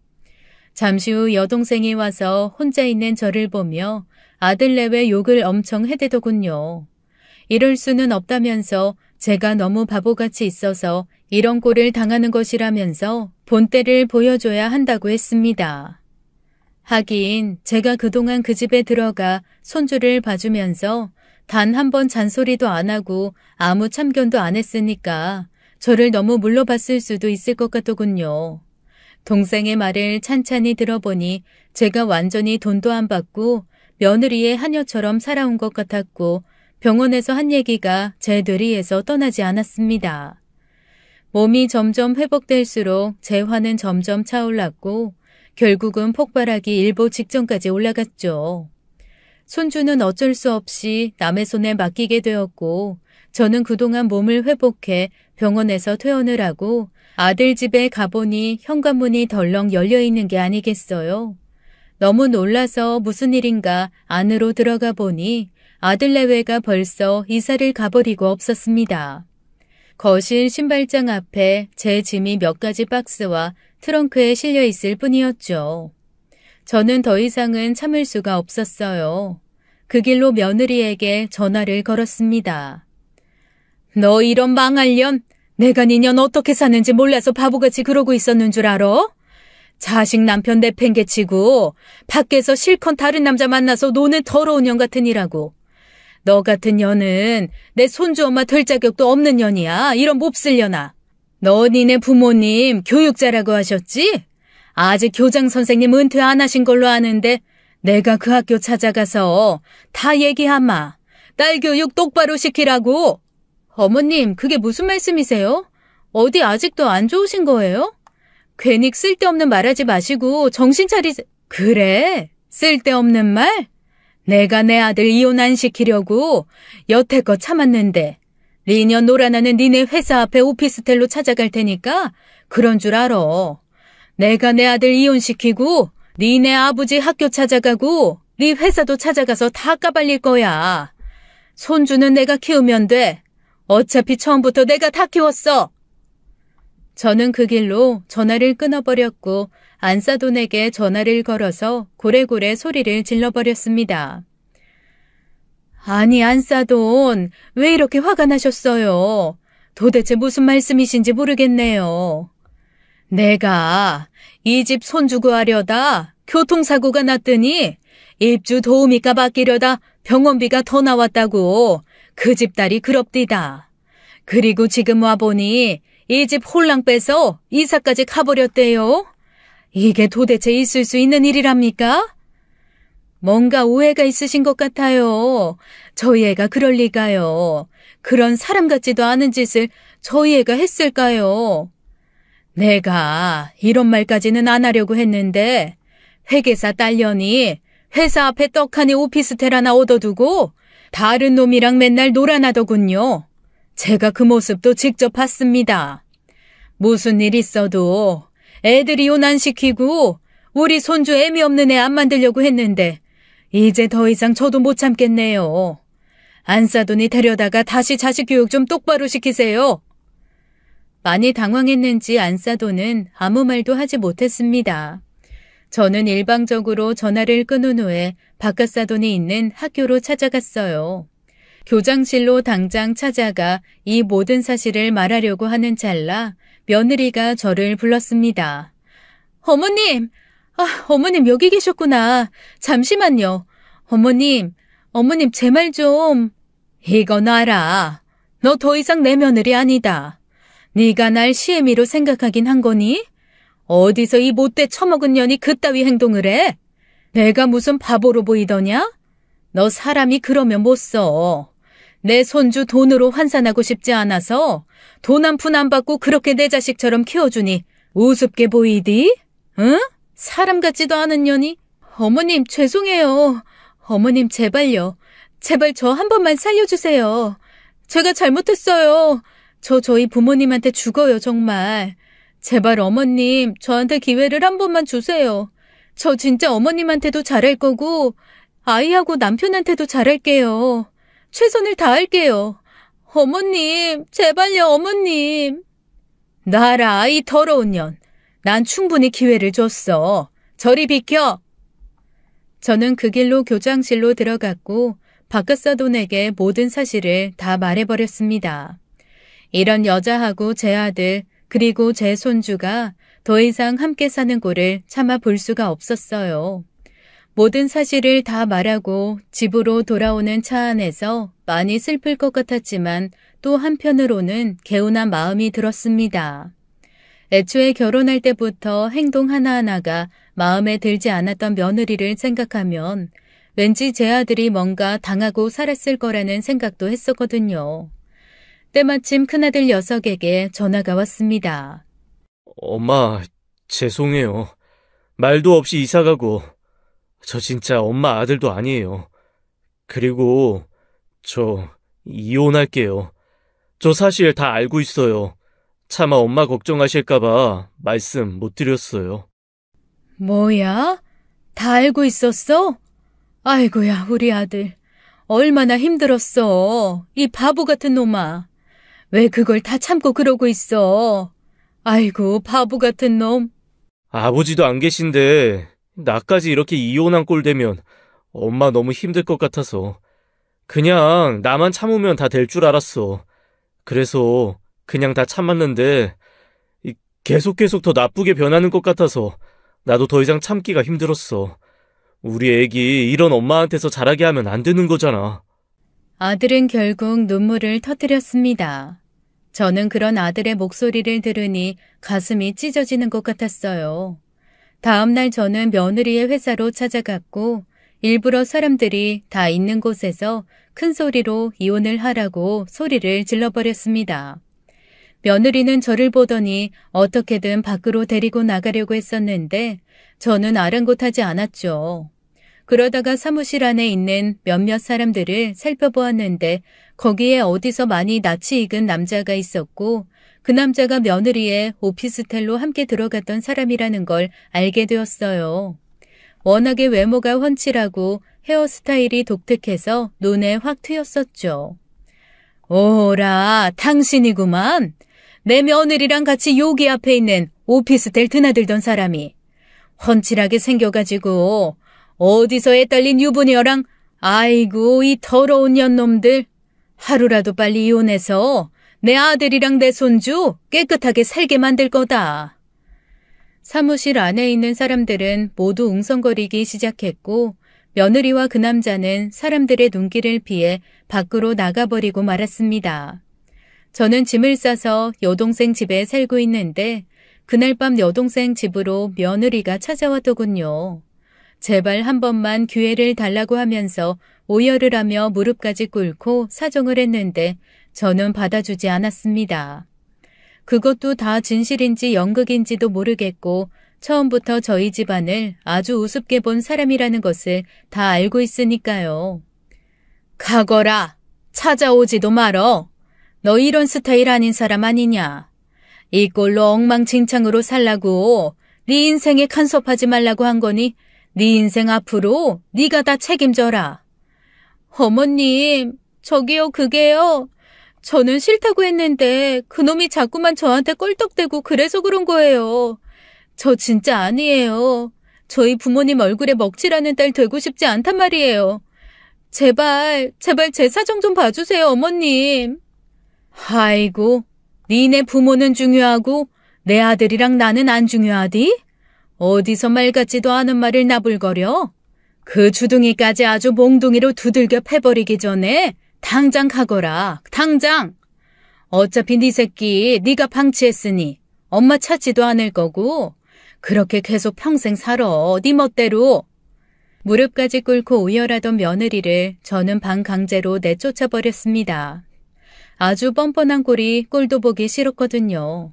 잠시 후 여동생이 와서 혼자 있는 저를 보며 아들 내외 욕을 엄청 해대더군요. 이럴 수는 없다면서 제가 너무 바보같이 있어서 이런 꼴을 당하는 것이라면서 본때를 보여줘야 한다고 했습니다. 하긴 제가 그동안 그 집에 들어가 손주를 봐주면서 단 한 번 잔소리도 안 하고 아무 참견도 안 했으니까 저를 너무 물러봤을 수도 있을 것 같더군요. 동생의 말을 찬찬히 들어보니 제가 완전히 돈도 안 받고 며느리의 하녀처럼 살아온 것 같았고 병원에서 한 얘기가 제 뇌리에서 떠나지 않았습니다. 몸이 점점 회복될수록 제 화는 점점 차올랐고 결국은 폭발하기 일보 직전까지 올라갔죠. 손주는 어쩔 수 없이 남의 손에 맡기게 되었고 저는 그동안 몸을 회복해 병원에서 퇴원을 하고 아들 집에 가보니 현관문이 덜렁 열려있는 게 아니겠어요. 너무 놀라서 무슨 일인가 안으로 들어가 보니 아들 내외가 벌써 이사를 가버리고 없었습니다. 거실 신발장 앞에 제 짐이 몇 가지 박스와 트렁크에 실려 있을 뿐이었죠. 저는 더 이상은 참을 수가 없었어요. 그 길로 며느리에게 전화를 걸었습니다. 너 이런 망할 년, 내가 니년 어떻게 사는지 몰라서 바보같이 그러고 있었는 줄 알아? 자식 남편 내팽개치고 밖에서 실컷 다른 남자 만나서 노는 더러운 년 같은 이라고. 너 같은 년은 내 손주 엄마 될 자격도 없는 년이야. 이런 몹쓸 년아. 너 니네 부모님 교육자라고 하셨지? 아직 교장 선생님 은퇴 안 하신 걸로 아는데 내가 그 학교 찾아가서 다 얘기하마. 딸 교육 똑바로 시키라고. 어머님, 그게 무슨 말씀이세요? 어디 아직도 안 좋으신 거예요? 괜히 쓸데없는 말하지 마시고 정신 차리세요. 그래? 쓸데없는 말? 내가 내 아들 이혼 안 시키려고 여태껏 참았는데 리년 놀아나는 니네 회사 앞에 오피스텔로 찾아갈 테니까 그런 줄 알아. 내가 내 아들 이혼시키고 니네 아버지 학교 찾아가고 네 회사도 찾아가서 다 까발릴 거야. 손주는 내가 키우면 돼. 어차피 처음부터 내가 다 키웠어. 저는 그 길로 전화를 끊어버렸고 안사돈에게 전화를 걸어서 고래고래 소리를 질러버렸습니다. 아니 안사돈, 왜 이렇게 화가 나셨어요? 도대체 무슨 말씀이신지 모르겠네요. 내가 이 집 손주 구하려다 교통사고가 났더니 입주 도우미가 바뀌려다 병원비가 더 나왔다고 그 집 딸이 그럽디다. 그리고 지금 와보니 이 집 홀랑 빼서 이사까지 가버렸대요. 이게 도대체 있을 수 있는 일이랍니까? 뭔가 오해가 있으신 것 같아요. 저희 애가 그럴 리가요. 그런 사람 같지도 않은 짓을 저희 애가 했을까요? 내가 이런 말까지는 안 하려고 했는데 회계사 딸년이 회사 앞에 떡하니 오피스텔 하나 얻어두고 다른 놈이랑 맨날 놀아나더군요. 제가 그 모습도 직접 봤습니다. 무슨 일 있어도 애들 이혼 안 시키고 우리 손주 애미 없는 애 안 만들려고 했는데 이제 더 이상 저도 못 참겠네요. 안사돈이 데려다가 다시 자식 교육 좀 똑바로 시키세요. 많이 당황했는지 안사돈은 아무 말도 하지 못했습니다. 저는 일방적으로 전화를 끊은 후에 바깥사돈이 있는 학교로 찾아갔어요. 교장실로 당장 찾아가 이 모든 사실을 말하려고 하는 찰나 며느리가 저를 불렀습니다. 어머님! 어머님 여기 계셨구나. 잠시만요. 어머님 제 말 좀. 이거 놔라. 너 더 이상 내 며느리 아니다. 네가 날 시애미로 생각하긴 한 거니? 어디서 이 못돼 처먹은 년이 그따위 행동을 해? 내가 무슨 바보로 보이더냐? 너 사람이 그러면 못 써. 내 손주 돈으로 환산하고 싶지 않아서 돈 한 푼 안 받고 그렇게 내 자식처럼 키워주니 우습게 보이디? 응? 사람 같지도 않은 년이? 어머님 죄송해요. 어머님 제발요. 제발 저 한 번만 살려주세요. 제가 잘못했어요. 저희 부모님한테 죽어요 정말. 제발 어머님 저한테 기회를 한 번만 주세요. 저 진짜 어머님한테도 잘할 거고 아이하고 남편한테도 잘할게요. 최선을 다할게요. 어머님 제발요 어머님. 놔라 이 더러운 년. 난 충분히 기회를 줬어. 저리 비켜. 저는 그 길로 교장실로 들어갔고 바깥사돈에게 모든 사실을 다 말해버렸습니다. 이런 여자하고 제 아들 그리고 제 손주가 더 이상 함께 사는 꼴을 참아 볼 수가 없었어요. 모든 사실을 다 말하고 집으로 돌아오는 차 안에서 많이 슬플 것 같았지만 또 한편으로는 개운한 마음이 들었습니다. 애초에 결혼할 때부터 행동 하나하나가 마음에 들지 않았던 며느리를 생각하면 왠지 제 아들이 뭔가 당하고 살았을 거라는 생각도 했었거든요. 때마침 큰아들 녀석에게 전화가 왔습니다. 엄마, 죄송해요. 말도 없이 이사가고 저 진짜 엄마 아들도 아니에요. 그리고 저 이혼할게요. 저 사실 다 알고 있어요. 차마 엄마 걱정하실까봐 말씀 못 드렸어요. 뭐야? 다 알고 있었어? 아이고야 우리 아들. 얼마나 힘들었어. 이 바보 같은 놈아. 왜 그걸 다 참고 그러고 있어. 아이고, 바보 같은 놈. 아버지도 안 계신데 나까지 이렇게 이혼한 꼴 되면 엄마 너무 힘들 것 같아서 그냥 나만 참으면 다 될 줄 알았어. 그래서 그냥 다 참았는데 계속 더 나쁘게 변하는 것 같아서 나도 더 이상 참기가 힘들었어. 우리 애기 이런 엄마한테서 자라게 하면 안 되는 거잖아. 아들은 결국 눈물을 터뜨렸습니다. 저는 그런 아들의 목소리를 들으니 가슴이 찢어지는 것 같았어요. 다음 날 저는 며느리의 회사로 찾아갔고 일부러 사람들이 다 있는 곳에서 큰 소리로 이혼을 하라고 소리를 질러버렸습니다. 며느리는 저를 보더니 어떻게든 밖으로 데리고 나가려고 했었는데 저는 아랑곳하지 않았죠. 그러다가 사무실 안에 있는 몇몇 사람들을 살펴보았는데 거기에 어디서 많이 낯이 익은 남자가 있었고 그 남자가 며느리의 오피스텔로 함께 들어갔던 사람이라는 걸 알게 되었어요. 워낙에 외모가 훤칠하고 헤어스타일이 독특해서 눈에 확 튀었었죠. 오라, 당신이구만. 내 며느리랑 같이 여기 앞에 있는 오피스텔 드나들던 사람이. 훤칠하게 생겨가지고 어디서 애 딸린 유부녀랑 아이고 이 더러운 년놈들. 하루라도 빨리 이혼해서 내 아들이랑 내 손주 깨끗하게 살게 만들 거다. 사무실 안에 있는 사람들은 모두 웅성거리기 시작했고 며느리와 그 남자는 사람들의 눈길을 피해 밖으로 나가버리고 말았습니다. 저는 짐을 싸서 여동생 집에 살고 있는데 그날 밤 여동생 집으로 며느리가 찾아왔더군요. 제발 한 번만 기회를 달라고 하면서 오열을 하며 무릎까지 꿇고 사정을 했는데 저는 받아주지 않았습니다. 그것도 다 진실인지 연극인지도 모르겠고 처음부터 저희 집안을 아주 우습게 본 사람이라는 것을 다 알고 있으니까요. 가거라. 찾아오지도 말어. 너 이런 스타일 아닌 사람 아니냐. 이 꼴로 엉망진창으로 살라고 네 인생에 간섭하지 말라고 한 거니 네 인생 앞으로 네가 다 책임져라. 어머님, 저기요 그게요. 저는 싫다고 했는데 그놈이 자꾸만 저한테 껄떡대고 그래서 그런 거예요. 저 진짜 아니에요. 저희 부모님 얼굴에 먹칠하는 딸 되고 싶지 않단 말이에요. 제발 제 사정 좀 봐주세요, 어머님. 아이고, 니네 부모는 중요하고 내 아들이랑 나는 안 중요하디? 어디서 말 같지도 않은 말을 나불거려? 그 주둥이까지 아주 몽둥이로 두들겨 패버리기 전에 당장 가거라, 당장. 어차피 네 새끼 네가 방치했으니 엄마 찾지도 않을 거고 그렇게 계속 평생 살아, 네 멋대로. 무릎까지 꿇고 오열하던 며느리를 저는 반강제로 내쫓아버렸습니다. 아주 뻔뻔한 꼴이 꼴도 보기 싫었거든요.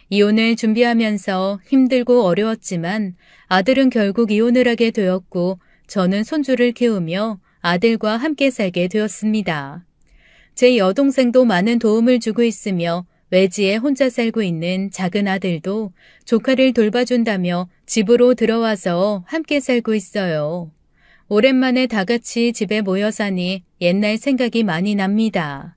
이혼을 준비하면서 힘들고 어려웠지만 아들은 결국 이혼을 하게 되었고 저는 손주를 키우며 아들과 함께 살게 되었습니다. 제 여동생도 많은 도움을 주고 있으며 외지에 혼자 살고 있는 작은 아들도 조카를 돌봐준다며 집으로 들어와서 함께 살고 있어요. 오랜만에 다 같이 집에 모여 사니 옛날 생각이 많이 납니다.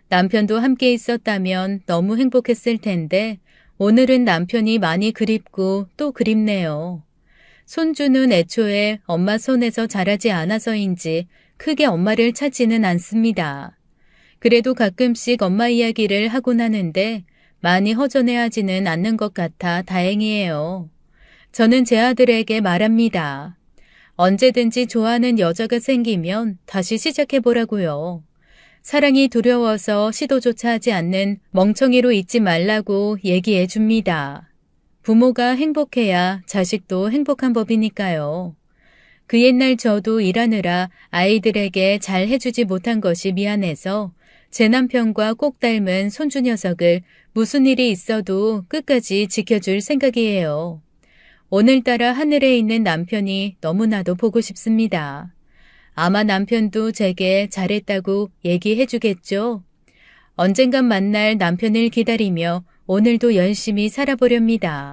남편도 함께 있었다면 너무 행복했을 텐데 오늘은 남편이 많이 그립고 또 그립네요. 손주는 애초에 엄마 손에서 자라지 않아서인지 크게 엄마를 찾지는 않습니다. 그래도 가끔씩 엄마 이야기를 하곤 하는데 많이 허전해하지는 않는 것 같아 다행이에요. 저는 제 아들에게 말합니다. 언제든지 좋아하는 여자가 생기면 다시 시작해보라고요. 사랑이 두려워서 시도조차 하지 않는 멍청이로 있지 말라고 얘기해 줍니다. 부모가 행복해야 자식도 행복한 법이니까요. 그 옛날 저도 일하느라 아이들에게 잘 해주지 못한 것이 미안해서 제 남편과 꼭 닮은 손주 녀석을 무슨 일이 있어도 끝까지 지켜줄 생각이에요. 오늘따라 하늘에 있는 남편이 너무나도 보고 싶습니다. 아마 남편도 제게 잘했다고 얘기해 주겠죠. 언젠간 만날 남편을 기다리며 오늘도 열심히 살아보렵니다.